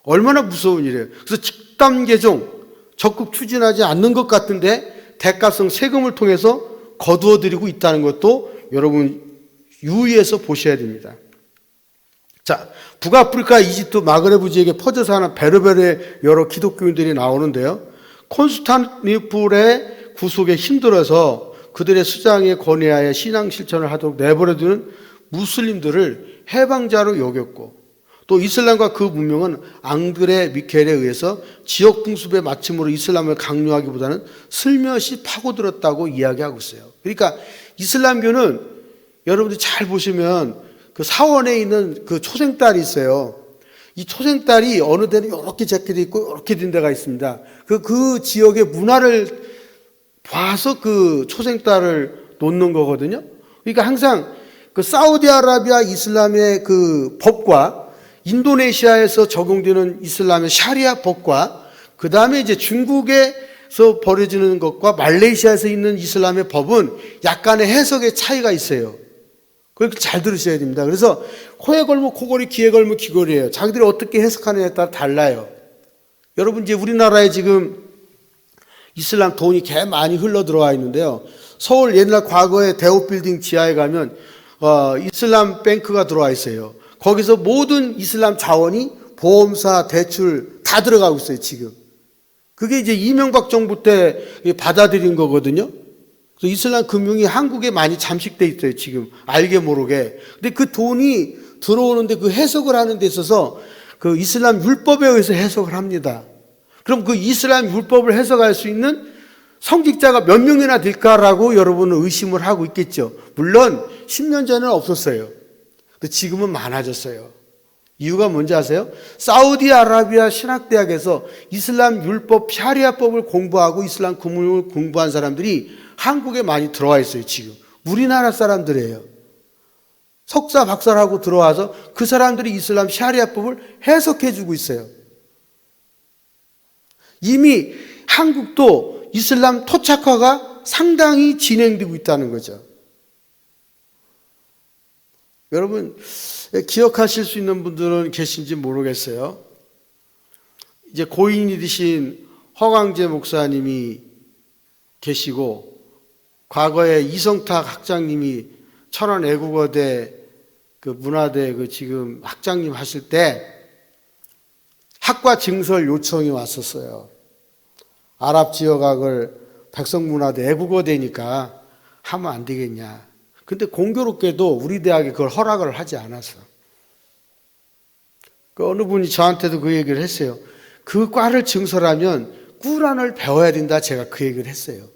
얼마나 무서운 일이에요. 그래서 집단 개종 적극 추진하지 않는 것 같은데 대가성 세금을 통해서 거두어들이고 있다는 것도 여러분 유의해서 보셔야 됩니다. 자, 북아프리카, 이집트, 마그레브 지역에 퍼져 사는 베르베르의 여러 기독교인들이 나오는데요. 콘스탄티노플의 구속에 힘들어서 그들의 수장에 권위하여 신앙 실천을 하도록 내버려두는 무슬림들을 해방자로 여겼고 또 이슬람과 그 문명은 앙드레 미켈에 의해서 지역 풍습의 마침으로 이슬람을 강요하기보다는 슬며시 파고들었다고 이야기하고 있어요. 그러니까 이슬람교는 여러분들이 잘 보시면 그 사원에 있는 그 초생딸이 있어요. 이 초생딸이 어느 데는 이렇게 적혀져 있고 이렇게 된 데가 있습니다. 그 지역의 문화를 봐서 그 초생딸을 놓는 거거든요. 그러니까 항상 그 사우디아라비아 이슬람의 그 법과 인도네시아에서 적용되는 이슬람의 샤리아 법과 그 다음에 이제 중국에서 벌어지는 것과 말레이시아에서 있는 이슬람의 법은 약간의 해석의 차이가 있어요. 그렇게 잘 들으셔야 됩니다. 그래서 코에 걸면 코걸이, 귀에 걸면 귀걸이에요. 자기들이 어떻게 해석하느냐에 따라 달라요. 여러분 이제 우리나라에 지금 이슬람 돈이 개 많이 흘러 들어와 있는데요. 서울 옛날 과거에 대우빌딩 지하에 가면 이슬람 뱅크가 들어와 있어요. 거기서 모든 이슬람 자원이 보험사, 대출 다 들어가고 있어요, 지금. 그게 이제 이명박 정부 때 받아들인 거거든요. 그래서 이슬람 금융이 한국에 많이 잠식돼 있어요, 지금. 알게 모르게. 근데 그 돈이 들어오는데 그 해석을 하는 데 있어서 그 이슬람 율법에 의해서 해석을 합니다. 그럼 그 이슬람 율법을 해석할 수 있는 성직자가 몇 명이나 될까라고 여러분은 의심을 하고 있겠죠. 물론 10년 전에는 없었어요. 근데 지금은 많아졌어요. 이유가 뭔지 아세요? 사우디아라비아 신학대학에서 이슬람 율법 샤리아법을 공부하고 이슬람 금융을 공부한 사람들이 한국에 많이 들어와 있어요, 지금. 우리나라 사람들이에요. 석사, 박사를 하고 들어와서 그 사람들이 이슬람 샤리아법을 해석해 주고 있어요. 이미 한국도 이슬람 토착화가 상당히 진행되고 있다는 거죠. 여러분 기억하실 수 있는 분들은 계신지 모르겠어요. 이제 고인이 되신 허광재 목사님이 계시고 과거에 이성탁 학장님이 천안 애국어대 그 문화대 그 지금 학장님 하실 때 학과 증설 요청이 왔었어요. 아랍 지역학을 백성문화대 애국어대니까 하면 안 되겠냐. 근데 공교롭게도 우리 대학이 그걸 허락을 하지 않았어. 그 어느 분이 저한테도 그 얘기를 했어요. 그 과를 증설하면 꾸란을 배워야 된다. 제가 그 얘기를 했어요.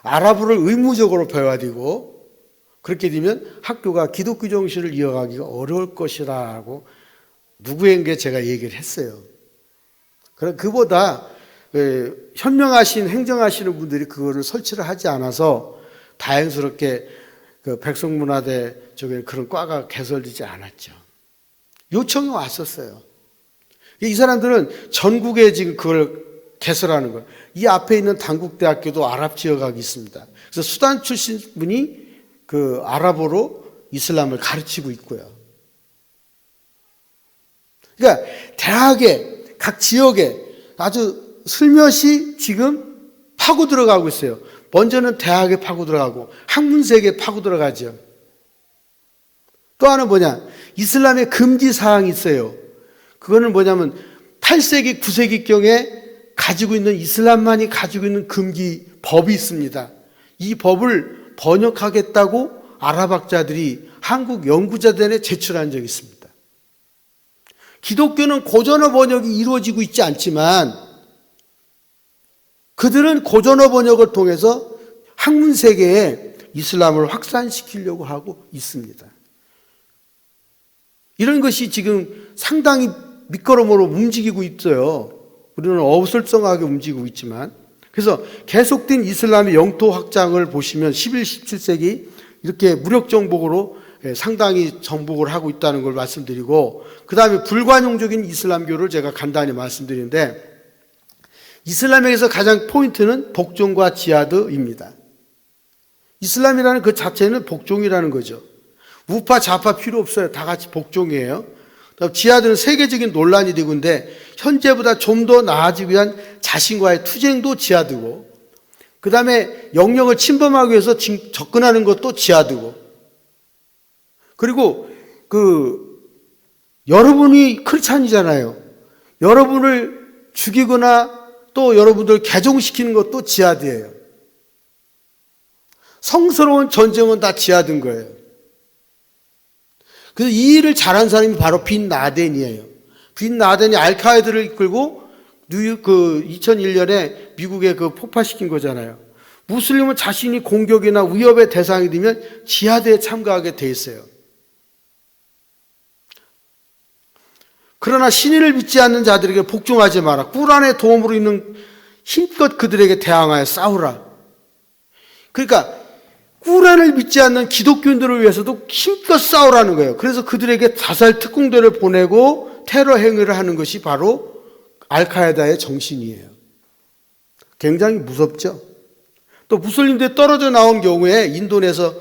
아랍어를 의무적으로 배워야 되고 그렇게 되면 학교가 기독교 정신을 이어가기가 어려울 것이라고 누구에게 제가 얘기를 했어요. 그럼 그보다 현명하신 행정하시는 분들이 그거를 설치를 하지 않아서 다행스럽게 그 백성문화대 쪽에 그런 과가 개설되지 않았죠. 요청이 왔었어요. 이 사람들은 전국에 지금 그걸 개설하는 거예요. 이 앞에 있는 단국대학교도 아랍 지역학이 있습니다. 그래서 수단 출신 분이 그 아랍어로 이슬람을 가르치고 있고요. 그러니까 대학에, 각 지역에 아주 슬며시 지금 파고 들어가고 있어요. 먼저는 대학에 파고 들어가고 학문세계에 파고 들어가죠. 또 하나는 뭐냐? 이슬람의 금지 사항이 있어요. 그거는 뭐냐면 8세기, 9세기경에 가지고 있는 이슬람만이 가지고 있는 금기 법이 있습니다. 이 법을 번역하겠다고 아랍학자들이 한국 연구자단에 제출한 적이 있습니다. 기독교는 고전어 번역이 이루어지고 있지 않지만 그들은 고전어 번역을 통해서 학문 세계에 이슬람을 확산시키려고 하고 있습니다. 이런 것이 지금 상당히 밑거름으로 움직이고 있어요. 우리는 어슬쩡하게 움직이고 있지만, 그래서 계속된 이슬람의 영토 확장을 보시면 11, 17세기 이렇게 무력 정복으로 상당히 정복을 하고 있다는 걸 말씀드리고, 그 다음에 불관용적인 이슬람교를 제가 간단히 말씀드리는데, 이슬람에게서 가장 포인트는 복종과 지하드입니다. 이슬람이라는 그 자체는 복종이라는 거죠. 우파 좌파 필요 없어요. 다 같이 복종이에요. 지하드는 세계적인 논란이 되고 있는데 현재보다 좀 더 나아지기 위한 자신과의 투쟁도 지하드고, 그 다음에 영역을 침범하기 위해서 접근하는 것도 지하드고, 그리고 여러분이 크리스찬이잖아요. 여러분을 죽이거나 또 여러분들 개종시키는 것도 지하드예요. 성스러운 전쟁은 다 지하드인 거예요. 그래서 이 일을 잘한 사람이 바로 빈 라덴이에요. 빈 라덴이 알카에드를 이끌고 2001년에 미국에 폭파시킨 거잖아요. 무슬림은 자신이 공격이나 위협의 대상이 되면 지하드에 참가하게 돼 있어요. 그러나 신의를 믿지 않는 자들에게 복종하지 마라. 꾸란의 도움으로 있는 힘껏 그들에게 대항하여 싸우라. 그러니까 꾸란을 믿지 않는 기독교인들을 위해서도 힘껏 싸우라는 거예요. 그래서 그들에게 자살 특공대를 보내고 테러 행위를 하는 것이 바로 알카에다의 정신이에요. 굉장히 무섭죠. 또 무슬림들이 떨어져 나온 경우에 인도에서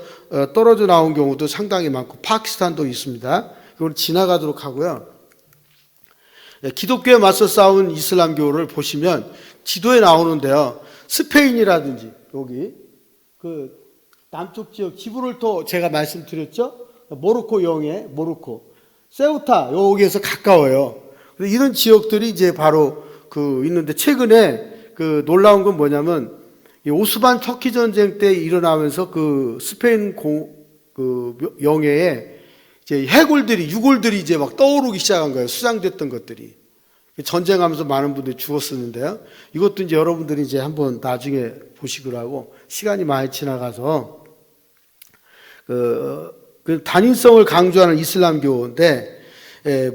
떨어져 나온 경우도 상당히 많고 파키스탄도 있습니다. 이걸 지나가도록 하고요. 기독교에 맞서 싸운 이슬람교를 보시면 지도에 나오는데요. 스페인이라든지 여기 남쪽 지역 지브롤터 제가 말씀드렸죠. 모로코 영해 모로코, 세우타 여기에서 가까워요. 이런 지역들이 이제 바로 있는데 최근에 놀라운 건 뭐냐면 이 오스만 터키 전쟁 때 일어나면서 스페인 영해에 이제 해골들이 유골들이 이제 막 떠오르기 시작한 거예요. 수장됐던 것들이. 전쟁하면서 많은 분들이 죽었었는데요. 이것도 이제 여러분들이 이제 한번 나중에 보시더라고. 시간이 많이 지나가서 단일성을 강조하는 이슬람교인데,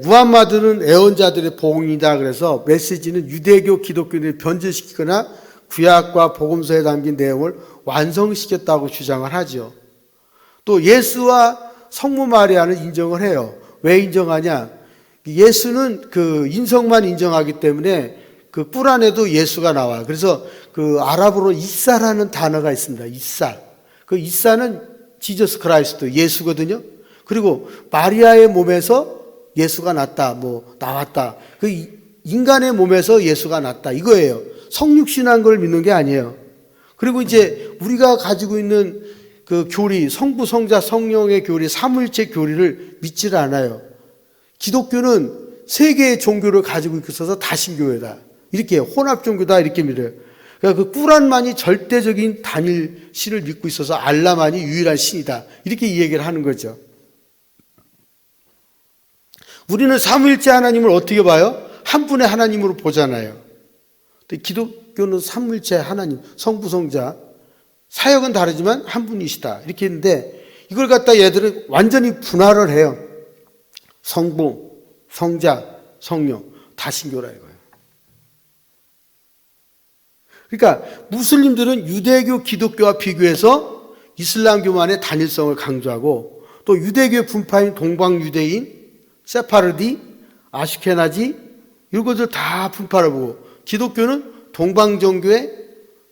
무함마드는 애언자들의 복음이다. 그래서 메시지는 유대교 기독교인을 변절시키거나 구약과 복음서에 담긴 내용을 완성시켰다고 주장을 하죠. 또 예수와 성모 마리아는 인정을 해요. 왜 인정하냐? 예수는 인성만 인정하기 때문에 꾸란에도 예수가 나와요. 그래서 아랍어로 이사라는 단어가 있습니다. 이사. 이사는 지저스 크라이스트, 예수거든요. 그리고 마리아의 몸에서 예수가 나왔다. 인간의 몸에서 예수가 났다. 이거예요. 성육신한 걸 믿는 게 아니에요. 그리고 이제 우리가 가지고 있는 교리, 성부, 성자, 성령의 교리, 삼위일체 교리를 믿지를 않아요. 기독교는 세 개의 종교를 가지고 있어서 다신교회다. 이렇게 혼합 종교다 이렇게 믿어요. 그러니까 꾸란만이 절대적인 단일 신을 믿고 있어서 알라만이 유일한 신이다. 이렇게 이 얘기를 하는 거죠. 우리는 삼위일체 하나님을 어떻게 봐요? 한 분의 하나님으로 보잖아요. 기독교는 삼위일체 하나님, 성부, 성자, 사역은 다르지만 한 분이시다. 이렇게 했는데 이걸 갖다 얘들은 완전히 분할을 해요. 성부, 성자, 성령, 다신교라 이거예요. 그러니까 무슬림들은 유대교, 기독교와 비교해서 이슬람교만의 단일성을 강조하고, 또 유대교의 분파인 동방유대인, 세파르디, 아슈케나지, 이런 것들 다 분파를 보고 기독교는 동방정교회,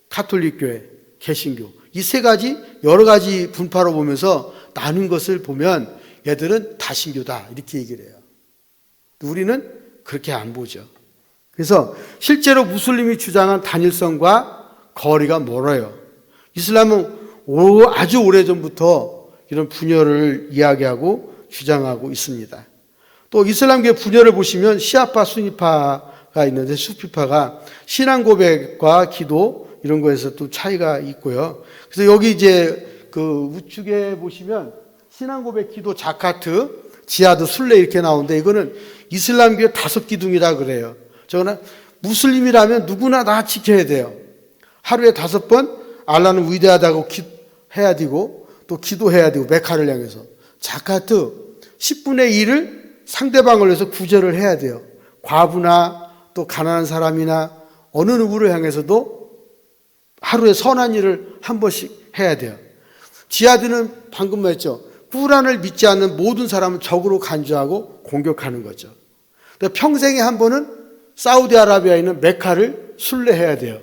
가톨릭교회, 개신교 이 세 가지 여러 가지 분파로 보면서 나눈 것을 보면 얘들은 다신교다 이렇게 얘기를 해요. 우리는 그렇게 안 보죠. 그래서 실제로 무슬림이 주장한 단일성과 거리가 멀어요. 이슬람은 아주 오래전부터 이런 분열을 이야기하고 주장하고 있습니다. 또 이슬람교의 분열을 보시면 시아파, 수니파가 있는데 수피파가 신앙 고백과 기도 이런 거에서 또 차이가 있고요. 그래서 여기 이제 그 우측에 보시면 신앙 고백, 기도, 자카트, 지하드, 순례 이렇게 나오는데 이거는 이슬람교의 5기둥이라 그래요. 저거는 무슬림이라면 누구나 다 지켜야 돼요. 하루에 5번 알라는 위대하다고 해야 되고 또 기도해야 되고 메카를 향해서 자카트 10분의 1을 상대방을 위해서 구제를 해야 돼요. 과부나 또 가난한 사람이나 어느 누구를 향해서도 하루에 선한 일을 한 번씩 해야 돼요. 지하드는 방금 말했죠. 꾸란을 믿지 않는 모든 사람은 적으로 간주하고 공격하는 거죠. 평생에 한 번은 사우디아라비아에 있는 메카를 순례해야 돼요.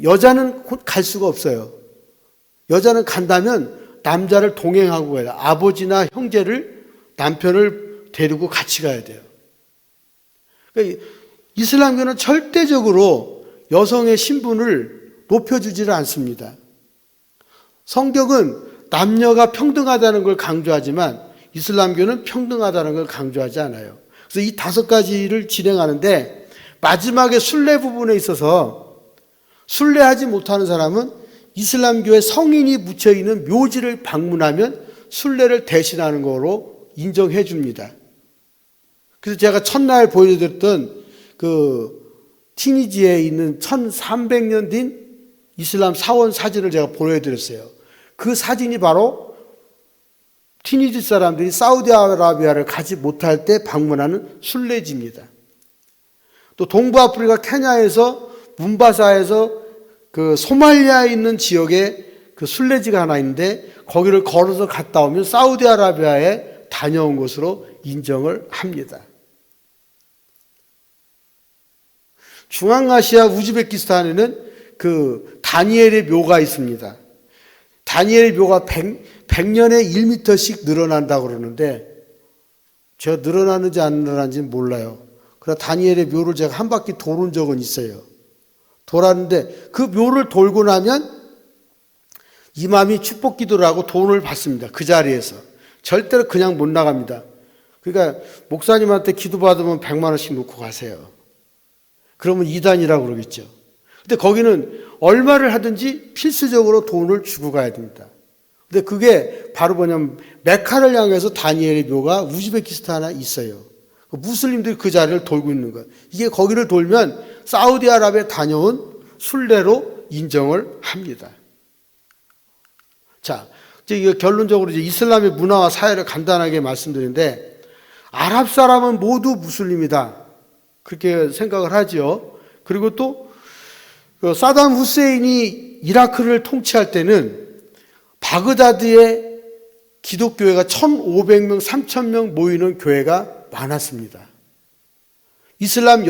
여자는 갈 수가 없어요. 여자는 간다면 남자를 동행하고 가야 돼요. 아버지나 형제를 남편을 데리고 같이 가야 돼요. 그러니까 이슬람교는 절대적으로 여성의 신분을 높여주지를 않습니다. 성경은 남녀가 평등하다는 걸 강조하지만 이슬람교는 평등하다는 걸 강조하지 않아요. 그래서 이 5가지를 진행하는데 마지막에 순례 부분에 있어서 순례하지 못하는 사람은 이슬람교의 성인이 묻혀있는 묘지를 방문하면 순례를 대신하는 거로 인정해 줍니다. 그래서 제가 첫날 보여드렸던 그 티니지에 있는 1300년 된 이슬람 사원 사진을 제가 보여드렸어요. 그 사진이 바로 티니지 사람들이 사우디아라비아를 가지 못할 때 방문하는 순례지입니다. 또 동부아프리카 케냐에서 문바사에서 그 소말리아에 있는 지역에 그 순례지가 하나 있는데 거기를 걸어서 갔다 오면 사우디아라비아에 다녀온 것으로 인정을 합니다. 중앙아시아 우즈베키스탄에는 그 다니엘의 묘가 있습니다. 다니엘의 묘가 100년에 1m씩 늘어난다고 그러는데 제가 늘어나는지 안 늘어나는지는 몰라요. 그래서 다니엘의 묘를 제가 한 바퀴 돌은 적은 있어요. 돌았는데 그 묘를 돌고 나면 이맘이 축복 기도를 하고 돈을 받습니다. 그 자리에서. 절대로 그냥 못 나갑니다. 그러니까 목사님한테 기도받으면 100만 원씩 놓고 가세요. 그러면 이단이라고 그러겠죠. 근데 거기는 얼마를 하든지 필수적으로 돈을 주고 가야 됩니다. 근데 그게 바로 뭐냐면 메카를 향해서 다니엘의 묘가 우즈베키스탄에 있어요. 무슬림들이 그 자리를 돌고 있는 거예요. 이게 거기를 돌면 사우디아라비아에 다녀온 순례로 인정을 합니다. 자, 이제 결론적으로 이제 이슬람의 문화와 사회를 간단하게 말씀드리는데 아랍 사람은 모두 무슬림이다. 그렇게 생각을 하죠. 그리고 또 사담 후세인이 이라크를 통치할 때는 바그다드에 기독교회가 1,500명, 3,000명 모이는 교회가 많았습니다. 이슬람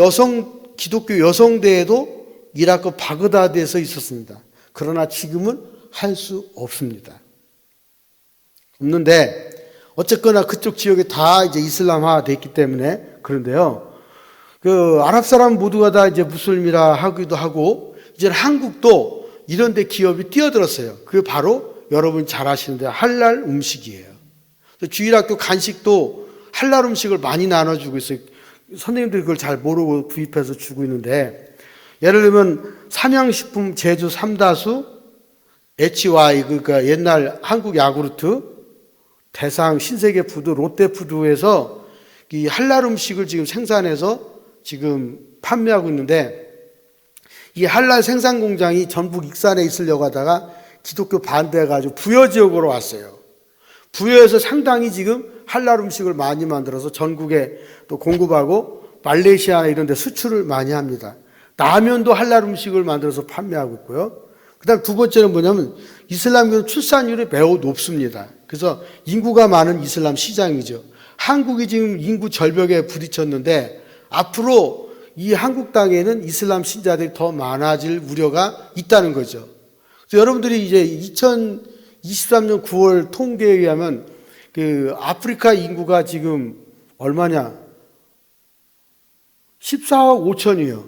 기독교 여성대회도 이라크 바그다드에서 있었습니다. 그러나 지금은 할 수 없습니다. 없는데 어쨌거나 그쪽 지역에 다 이제 이슬람화 됐기 때문에 그런데요. 그 아랍 사람 모두가 다 이제 무슬림이라 하기도 하고 이제 한국도 이런 데 기업이 뛰어들었어요. 그게 바로 여러분 잘 아시는데 할랄 음식이에요. 주일학교 간식도 할랄 음식을 많이 나눠주고 있어요. 선생님들이 그걸 잘 모르고 구입해서 주고 있는데 예를 들면 삼양식품 제주 삼다수 HY 그러니까 옛날 한국 야구르트 대상 신세계푸드 롯데푸드에서 이 할랄 음식을 지금 생산해서 지금 판매하고 있는데 이 할랄 생산 공장이 전북 익산에 있으려고 하다가 기독교 반대해가지고 부여 지역으로 왔어요. 부여에서 상당히 지금 할랄 음식을 많이 만들어서 전국에 또 공급하고 말레이시아나 이런 데 수출을 많이 합니다. 라면도 할랄 음식을 만들어서 판매하고 있고요. 그 다음 두 번째는 뭐냐면 이슬람교는 출산율이 매우 높습니다. 그래서 인구가 많은 이슬람 시장이죠. 한국이 지금 인구 절벽에 부딪혔는데 앞으로 이 한국 땅에는 이슬람 신자들이 더 많아질 우려가 있다는 거죠. 그래서 여러분들이 이제 2023년 9월 통계에 의하면 그 아프리카 인구가 지금 얼마냐? 14억 5천이에요.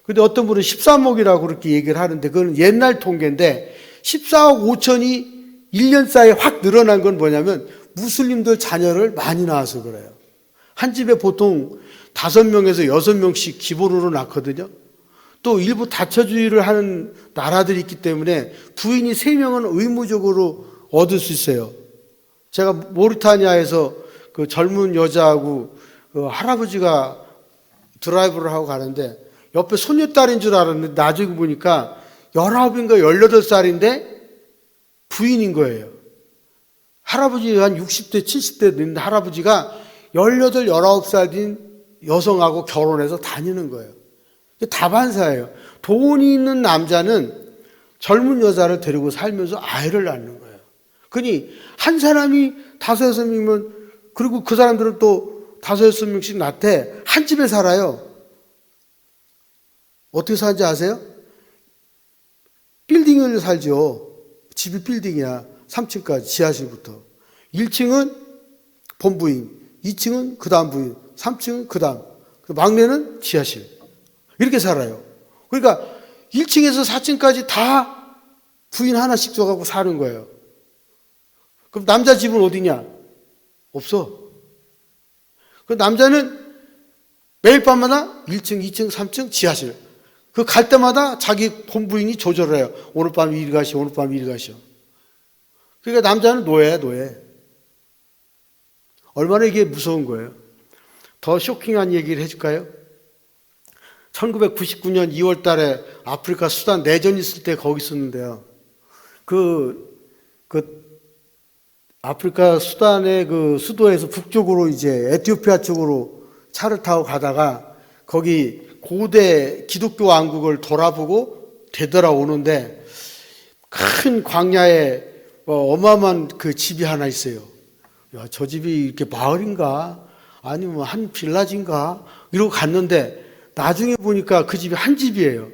근데 어떤 분은 13억이라고 그렇게 얘기를 하는데 그건 옛날 통계인데 14억 5천이 1년 사이에 확 늘어난 건 뭐냐면 무슬림들 자녀를 많이 낳아서 그래요. 한 집에 보통 5명에서 6명씩 기본으로 낳거든요. 또 일부 다처주의를 하는 나라들이 있기 때문에 부인이 3명은 의무적으로 얻을 수 있어요. 제가 모리타니아에서 그 젊은 여자하고 그 할아버지가 드라이브를 하고 가는데 옆에 손녀딸인 줄 알았는데 나중에 보니까 19인가 18살인데 부인인 거예요. 할아버지 한 60대 70대 된 할아버지가 18, 19살 된 여성하고 결혼해서 다니는 거예요. 다반사예요. 돈이 있는 남자는 젊은 여자를 데리고 살면서 아이를 낳는 거예요. 그러니 한 사람이 5, 6명이면 그리고 그 사람들은 또 5, 6명씩 낳대 한 집에 살아요. 어떻게 사는지 아세요? 빌딩을 살죠. 집이 빌딩이야. 3층까지 지하실부터. 1층은 본부인, 2층은 그 다음 부인, 3층은 그 다음. 막내는 지하실. 이렇게 살아요. 그러니까 1층에서 4층까지 다 부인 하나씩 줘가지고 사는 거예요. 그럼 남자 집은 어디냐? 없어. 그 남자는 매일 밤마다 1층, 2층, 3층, 지하실. 그 갈 때마다 자기 본부인이 조절을 해요. 오늘 밤 이리 가시오, 오늘 밤 이리 가시오. 그러니까 남자는 노예야, 노예. 얼마나 이게 무서운 거예요. 더 쇼킹한 얘기를 해줄까요? 1999년 2월 달에 아프리카 수단 내전 있을 때 거기 있었는데요. 아프리카 수단의 그 수도에서 북쪽으로 이제 에티오피아 쪽으로 차를 타고 가다가 거기 고대 기독교 왕국을 돌아보고 되돌아오는데 큰 광야에 어마어마한 그 집이 하나 있어요. 야, 저 집이 이렇게 마을인가? 아니면 한 빌라지인가? 이러고 갔는데 나중에 보니까 그 집이 한 집이에요.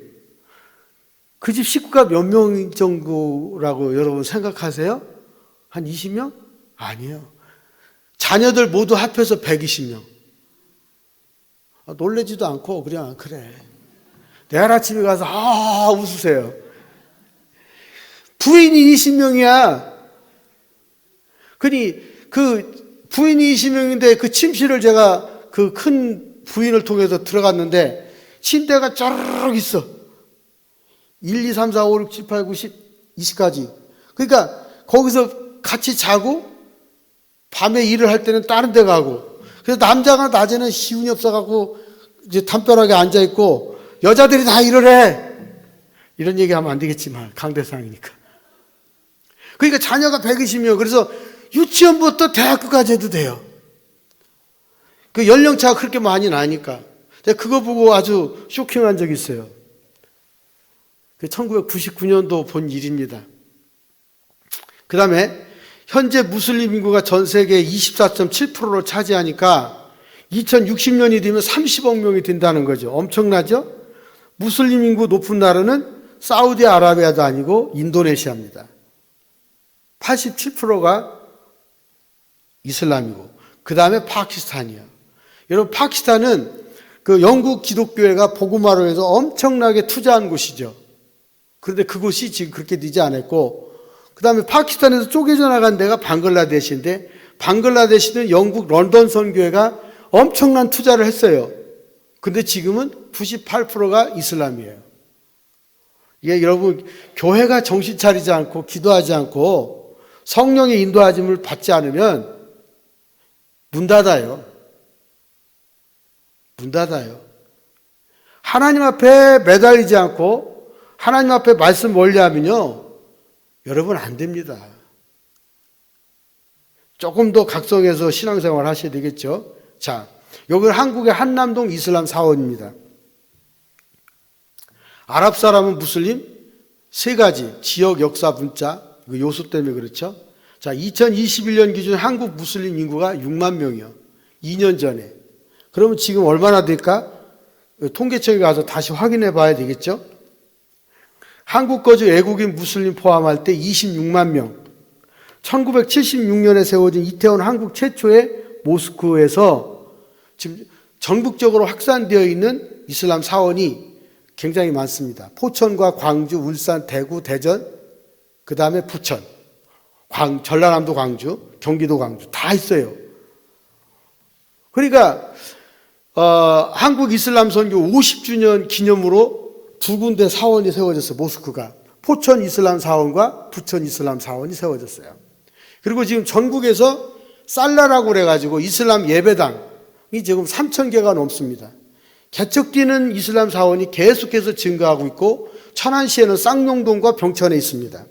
그 집 식구가 몇 명 정도라고 여러분 생각하세요? 한 20명? 아니에요. 자녀들 모두 합해서 120명. 놀래지도 않고 그냥 그래. 내일 아침에 가서 웃으세요. 부인이 20명이야. 그니 그 부인이 20명인데 그 침실을 제가 그 큰 부인을 통해서 들어갔는데 침대가 쩌르륵 있어. 1, 2, 3, 4, 5, 6, 7, 8, 9, 10, 20까지. 그러니까 거기서 같이 자고 밤에 일을 할 때는 다른 데 가고. 그래서 남자가 낮에는 시운이 없어갖고 이제 담벼락에 앉아있고 여자들이 다 일을 해. 이런 얘기하면 안 되겠지만 강대상이니까. 그러니까 자녀가 120명. 그래서 유치원부터 대학교까지 해도 돼요. 그 연령차가 그렇게 많이 나니까. 제가 그거 보고 아주 쇼킹한 적이 있어요. 1999년도 본 일입니다. 그 다음에 현재 무슬림 인구가 전 세계 24.7%를 차지하니까 2060년이 되면 30억 명이 된다는 거죠. 엄청나죠? 무슬림 인구 높은 나라는 사우디아라비아도 아니고 인도네시아입니다. 87%가 이슬람이고 그 다음에 파키스탄이에요. 여러분 파키스탄은 그 영국 기독교회가 복음화로 해서 엄청나게 투자한 곳이죠. 그런데 그곳이 지금 그렇게 되지 않았고 그 다음에 파키스탄에서 쪼개져 나간 데가 방글라데시인데 방글라데시는 영국 런던 선교회가 엄청난 투자를 했어요. 근데 지금은 98%가 이슬람이에요. 이게 여러분 교회가 정신 차리지 않고 기도하지 않고 성령의 인도하심을 받지 않으면 문 닫아요. 문 닫아요. 하나님 앞에 매달리지 않고 하나님 앞에 말씀 멀리하면요 여러분 안 됩니다. 조금 더 각성해서 신앙생활 하셔야 되겠죠. 자, 여기는 한국의 한남동 이슬람 사원입니다. 아랍 사람은 무슬림 3가지 지역 역사 문자 요소 때문에 그렇죠. 자, 2021년 기준 한국 무슬림 인구가 6만 명이요. 2년 전에. 그러면 지금 얼마나 될까? 통계청에 가서 다시 확인해 봐야 되겠죠? 한국 거주 외국인 무슬림 포함할 때 26만 명. 1976년에 세워진 이태원 한국 최초의 모스크에서 지금 전국적으로 확산되어 있는 이슬람 사원이 굉장히 많습니다. 포천과 광주, 울산, 대구, 대전, 그 다음에 부천, 전라남도 광주, 경기도 광주 다 있어요. 그러니까 한국 이슬람 선교 50주년 기념으로 두 군데 사원이 세워졌어요. 모스크가. 포천 이슬람 사원과 부천 이슬람 사원이 세워졌어요. 그리고 지금 전국에서 살라라고 그래가지고 이슬람 예배당이 지금 3,000개가 넘습니다. 개척되는 이슬람 사원이 계속해서 증가하고 있고 천안시에는 쌍용동과 병천에 있습니다.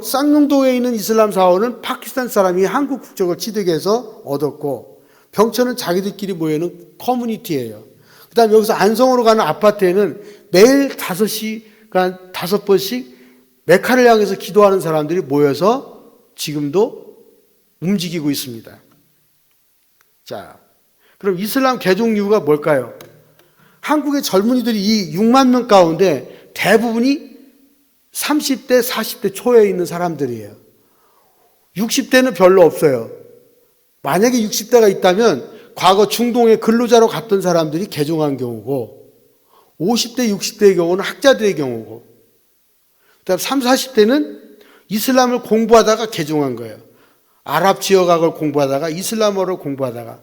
쌍용동에 있는 이슬람 사원은 파키스탄 사람이 한국 국적을 취득해서 얻었고 병천은 자기들끼리 모여있는 커뮤니티예요. 그 다음에 여기서 안성으로 가는 아파트에는 매일 5시간 5번씩 메카를 향해서 기도하는 사람들이 모여서 지금도 움직이고 있습니다. 자, 그럼 이슬람 개종 이유가 뭘까요? 한국의 젊은이들이 이 6만 명 가운데 대부분이 30대, 40대 초에 있는 사람들이에요. 60대는 별로 없어요. 만약에 60대가 있다면 과거 중동의 근로자로 갔던 사람들이 개종한 경우고 50대, 60대의 경우는 학자들의 경우고 그다음 30, 40대는 이슬람을 공부하다가 개종한 거예요. 아랍 지역학을 공부하다가 이슬람어를 공부하다가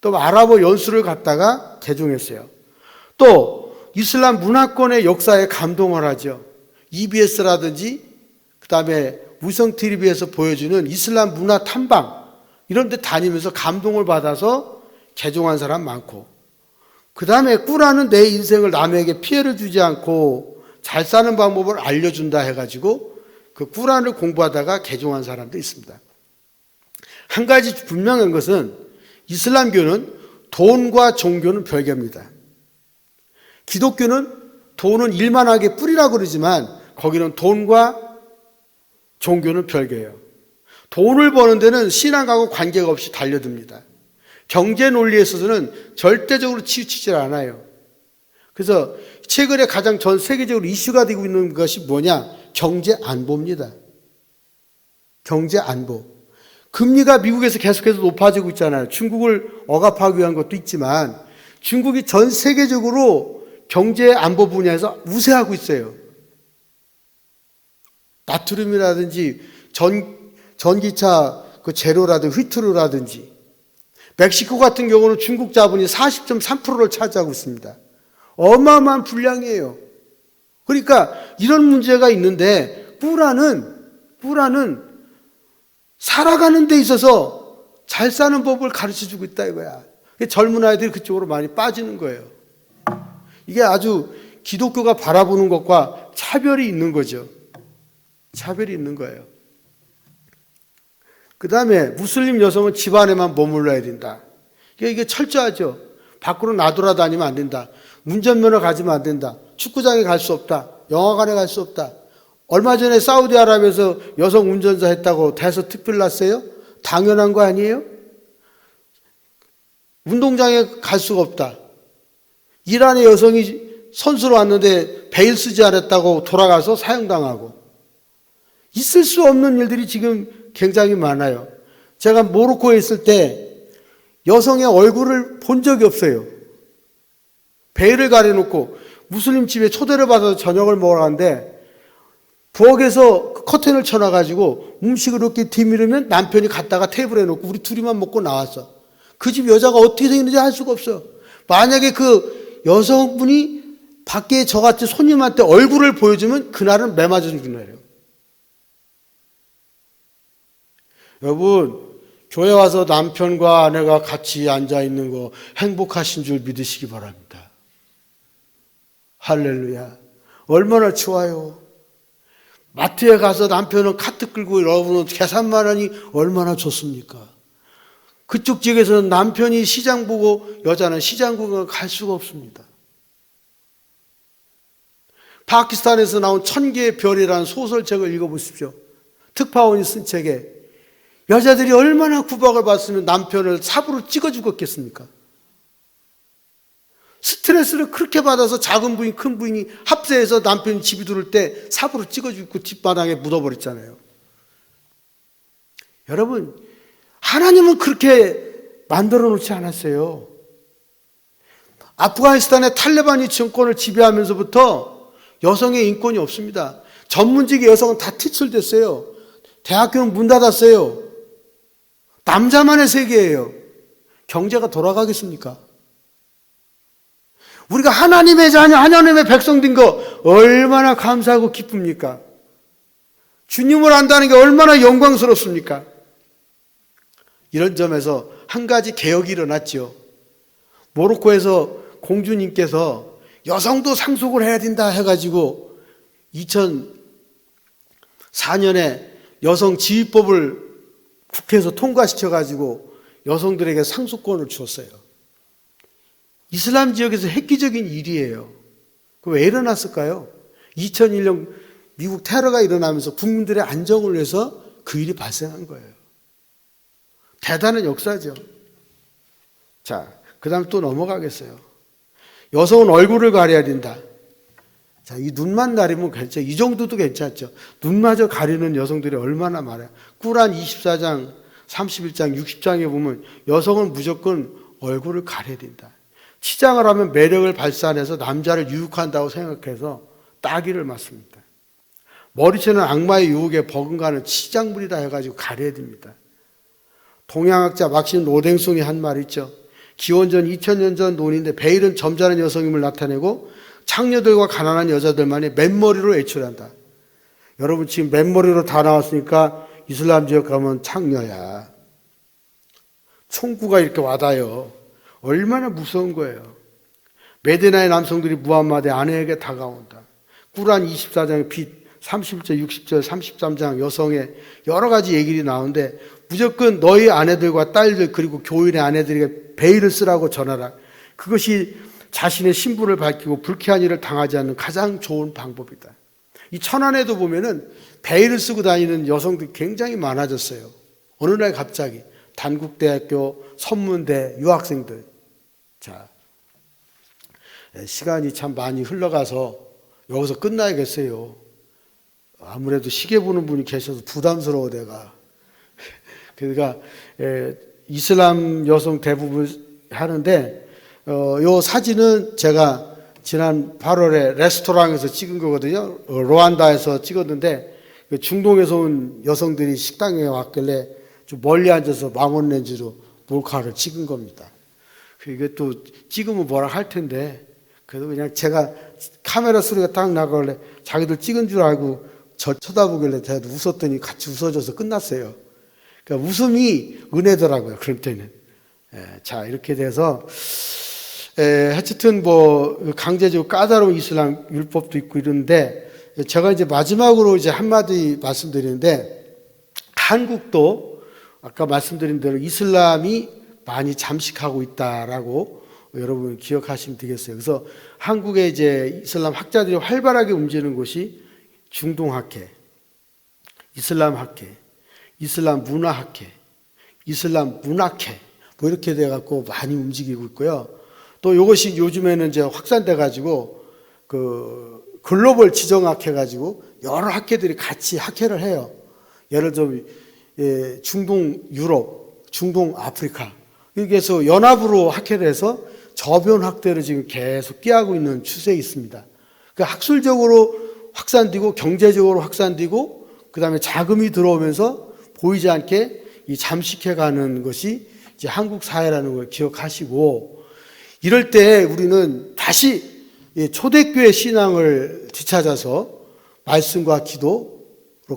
또 아랍어 연수를 갔다가 개종했어요. 또 이슬람 문화권의 역사에 감동을 하죠. EBS라든지 그다음에 위성 TV에서 보여주는 이슬람 문화 탐방 이런 데 다니면서 감동을 받아서 개종한 사람 많고 그 다음에 꾸라는 내 인생을 남에게 피해를 주지 않고 잘 사는 방법을 알려준다 해가지고 그 꾸란을 공부하다가 개종한 사람도 있습니다. 한 가지 분명한 것은 이슬람교는 돈과 종교는 별개입니다. 기독교는 돈은 일만하게 뿌리라고 그러지만 거기는 돈과 종교는 별개예요. 돈을 버는 데는 신앙하고 관계가 없이 달려듭니다. 경제 논리에 있어서는 절대적으로 치우치질 않아요. 그래서 최근에 가장 전 세계적으로 이슈가 되고 있는 것이 뭐냐? 경제 안보입니다. 경제 안보. 금리가 미국에서 계속해서 높아지고 있잖아요. 중국을 억압하기 위한 것도 있지만 중국이 전 세계적으로 경제 안보 분야에서 우세하고 있어요. 나트륨이라든지 전기차 그 재료라든지 휘트루라든지 멕시코 같은 경우는 중국 자본이 40.3%를 차지하고 있습니다. 어마어마한 분량이에요. 그러니까 이런 문제가 있는데 꾸란은 살아가는 데 있어서 잘 사는 법을 가르쳐주고 있다 이거야. 젊은 아이들이 그쪽으로 많이 빠지는 거예요. 이게 아주 기독교가 바라보는 것과 차별이 있는 거죠. 차별이 있는 거예요. 그 다음에 무슬림 여성은 집 안에만 머물러야 된다. 이게 철저하죠. 밖으로 나돌아다니면 안 된다. 운전면허 가지면 안 된다. 축구장에 갈 수 없다. 영화관에 갈 수 없다. 얼마 전에 사우디아라비아에서 여성 운전자 했다고 대서특필 났어요? 당연한 거 아니에요? 운동장에 갈 수가 없다. 이란의 여성이 선수로 왔는데 베일 쓰지 않았다고 돌아가서 사형당하고 있을 수 없는 일들이 지금 굉장히 많아요. 제가 모로코에 있을 때 여성의 얼굴을 본 적이 없어요. 베일을 가려놓고 무슬림 집에 초대를 받아서 저녁을 먹으러 가는데 부엌에서 커튼을 쳐놔가지고 음식을 이렇게 뒤미르면 남편이 갔다가 테이블에 놓고 우리 둘이만 먹고 나왔어. 그 집 여자가 어떻게 생겼는지 알 수가 없어. 만약에 그 여성분이 밖에 저같이 손님한테 얼굴을 보여주면 그날은 매 맞은 그날이에요. 여러분, 교회 와서 남편과 아내가 같이 앉아있는 거 행복하신 줄 믿으시기 바랍니다. 할렐루야. 얼마나 좋아요. 마트에 가서 남편은 카트 끌고 여러분은 계산만 하니 얼마나 좋습니까? 그쪽 지역에서는 남편이 시장 보고 여자는 시장 구경을 갈 수가 없습니다. 파키스탄에서 나온 1000개의 별이라는 소설책을 읽어보십시오. 특파원이 쓴 책에 여자들이 얼마나 구박을 받으면 남편을 삽으로 찍어 죽었겠습니까? 스트레스를 그렇게 받아서 작은 부인, 큰 부인이 합세해서 남편이 집에 들어올 때 삽으로 찍어 죽고 뒷바닥에 묻어버렸잖아요. 여러분, 하나님은 그렇게 만들어 놓지 않았어요. 아프가니스탄의 탈레반이 정권을 지배하면서부터 여성의 인권이 없습니다. 전문직의 여성은 다 퇴출됐어요. 대학교는 문 닫았어요. 남자만의 세계예요. 경제가 돌아가겠습니까? 우리가 하나님의 자녀, 하나님의 백성 된 거 얼마나 감사하고 기쁩니까? 주님을 안다는 게 얼마나 영광스럽습니까? 이런 점에서 한 가지 개혁이 일어났죠. 모로코에서 공주님께서 여성도 상속을 해야 된다 해가지고 2004년에 여성 지휘법을 국회에서 통과시켜가지고 여성들에게 상속권을 주었어요. 이슬람 지역에서 획기적인 일이에요. 왜 일어났을까요? 2001년 미국 테러가 일어나면서 국민들의 안정을 위해서 그 일이 발생한 거예요. 대단한 역사죠. 자, 그 다음 또 넘어가겠어요. 여성은 얼굴을 가려야 된다. 자, 이 눈만 가리면 괜찮죠. 이 정도도 괜찮죠. 눈마저 가리는 여성들이 얼마나 많아요. 꾸란 24장, 31장, 60장에 보면 여성은 무조건 얼굴을 가려야 된다. 치장을 하면 매력을 발산해서 남자를 유혹한다고 생각해서 따귀를 맞습니다. 머리채는 악마의 유혹에 버금가는 치장물이다 해가지고 가려야 됩니다. 동양학자 막신 로댕송이 한 말 있죠. 기원전 2000년 전 논인데 베일은 점잖은 여성임을 나타내고 창녀들과 가난한 여자들만이 맨머리로 애출한다. 여러분 지금 맨머리로 다 나왔으니까 이슬람 지역 가면 창녀야. 총구가 이렇게 와닿아요. 얼마나 무서운 거예요. 메디나의 남성들이 무함마드의 아내에게 다가온다. 꾸란 24장의 빛 30절, 60절, 33장 여성의 여러 가지 얘기들이 나오는데 무조건 너희 아내들과 딸들 그리고 교인의 아내들에게 베일을 쓰라고 전하라. 그것이 자신의 신분을 밝히고 불쾌한 일을 당하지 않는 가장 좋은 방법이다. 이 천안에도 보면은 베일을 쓰고 다니는 여성들이 굉장히 많아졌어요. 어느 날 갑자기 단국대학교, 선문대, 유학생들. 자, 시간이 참 많이 흘러가서 여기서 끝나야겠어요. 아무래도 시계 보는 분이 계셔서 부담스러워 내가. 그러니까 이슬람 여성 대부분 하는데 요 사진은 제가 지난 8월에 레스토랑에서 찍은 거거든요. 루안다에서 찍었는데 중동에서 온 여성들이 식당에 왔길래 좀 멀리 앉아서 망원렌즈로 몰카를 찍은 겁니다. 이게 또 찍으면 뭐라 할 텐데 그래도 그냥 제가 카메라 소리가 딱 나가길래 자기들 찍은 줄 알고 저 쳐다보길래 제가 웃었더니 같이 웃어줘서 끝났어요. 그러니까 웃음이 은혜더라고요. 그럴 때는. 자, 이렇게 돼서 하여튼 뭐 강제적으로 까다로운 이슬람 율법도 있고 이런데 제가 이제 마지막으로 이제 한마디 말씀드리는데 한국도 아까 말씀드린 대로 이슬람이 많이 잠식하고 있다라고 여러분 기억하시면 되겠어요. 그래서 한국의 이제 이슬람 학자들이 활발하게 움직이는 곳이 중동학회, 이슬람 학회, 이슬람 문화학회, 이슬람 문학회 뭐 이렇게 돼갖고 많이 움직이고 있고요. 또 이것이 요즘에는 이제 확산돼 가지고 그 글로벌 지정학회 가지고 여러 학회들이 같이 학회를 해요. 예를 들면 중동 유럽, 중동 아프리카 여기에서 연합으로 학회를 해서 저변 확대를 지금 계속 꾀하고 있는 추세에 있습니다. 그러니까 학술적으로 확산되고 경제적으로 확산되고 그다음에 자금이 들어오면서 보이지 않게 이 잠식해가는 것이 이제 한국 사회라는 걸 기억하시고 이럴 때 우리는 다시 초대교회 신앙을 되찾아서 말씀과 기도로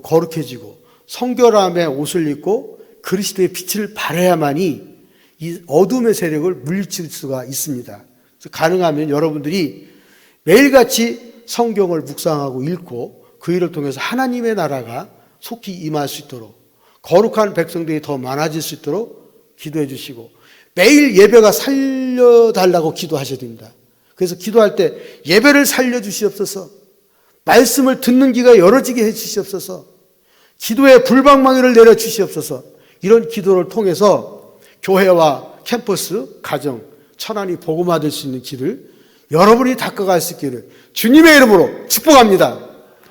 거룩해지고 성결함의 옷을 입고 그리스도의 빛을 발해야만이 이 어둠의 세력을 물리칠 수가 있습니다. 그래서 가능하면 여러분들이 매일같이 성경을 묵상하고 읽고 그 일을 통해서 하나님의 나라가 속히 임할 수 있도록 거룩한 백성들이 더 많아질 수 있도록 기도해 주시고 매일 예배가 살려달라고 기도하셔야 됩니다. 그래서 기도할 때 예배를 살려주시옵소서, 말씀을 듣는 귀가 열어지게 해주시옵소서, 기도의 불방망이를 내려주시옵소서, 이런 기도를 통해서 교회와 캠퍼스, 가정, 천안이 복음화될 수 있는 길을 여러분이 닦아갈 수 있기를 주님의 이름으로 축복합니다.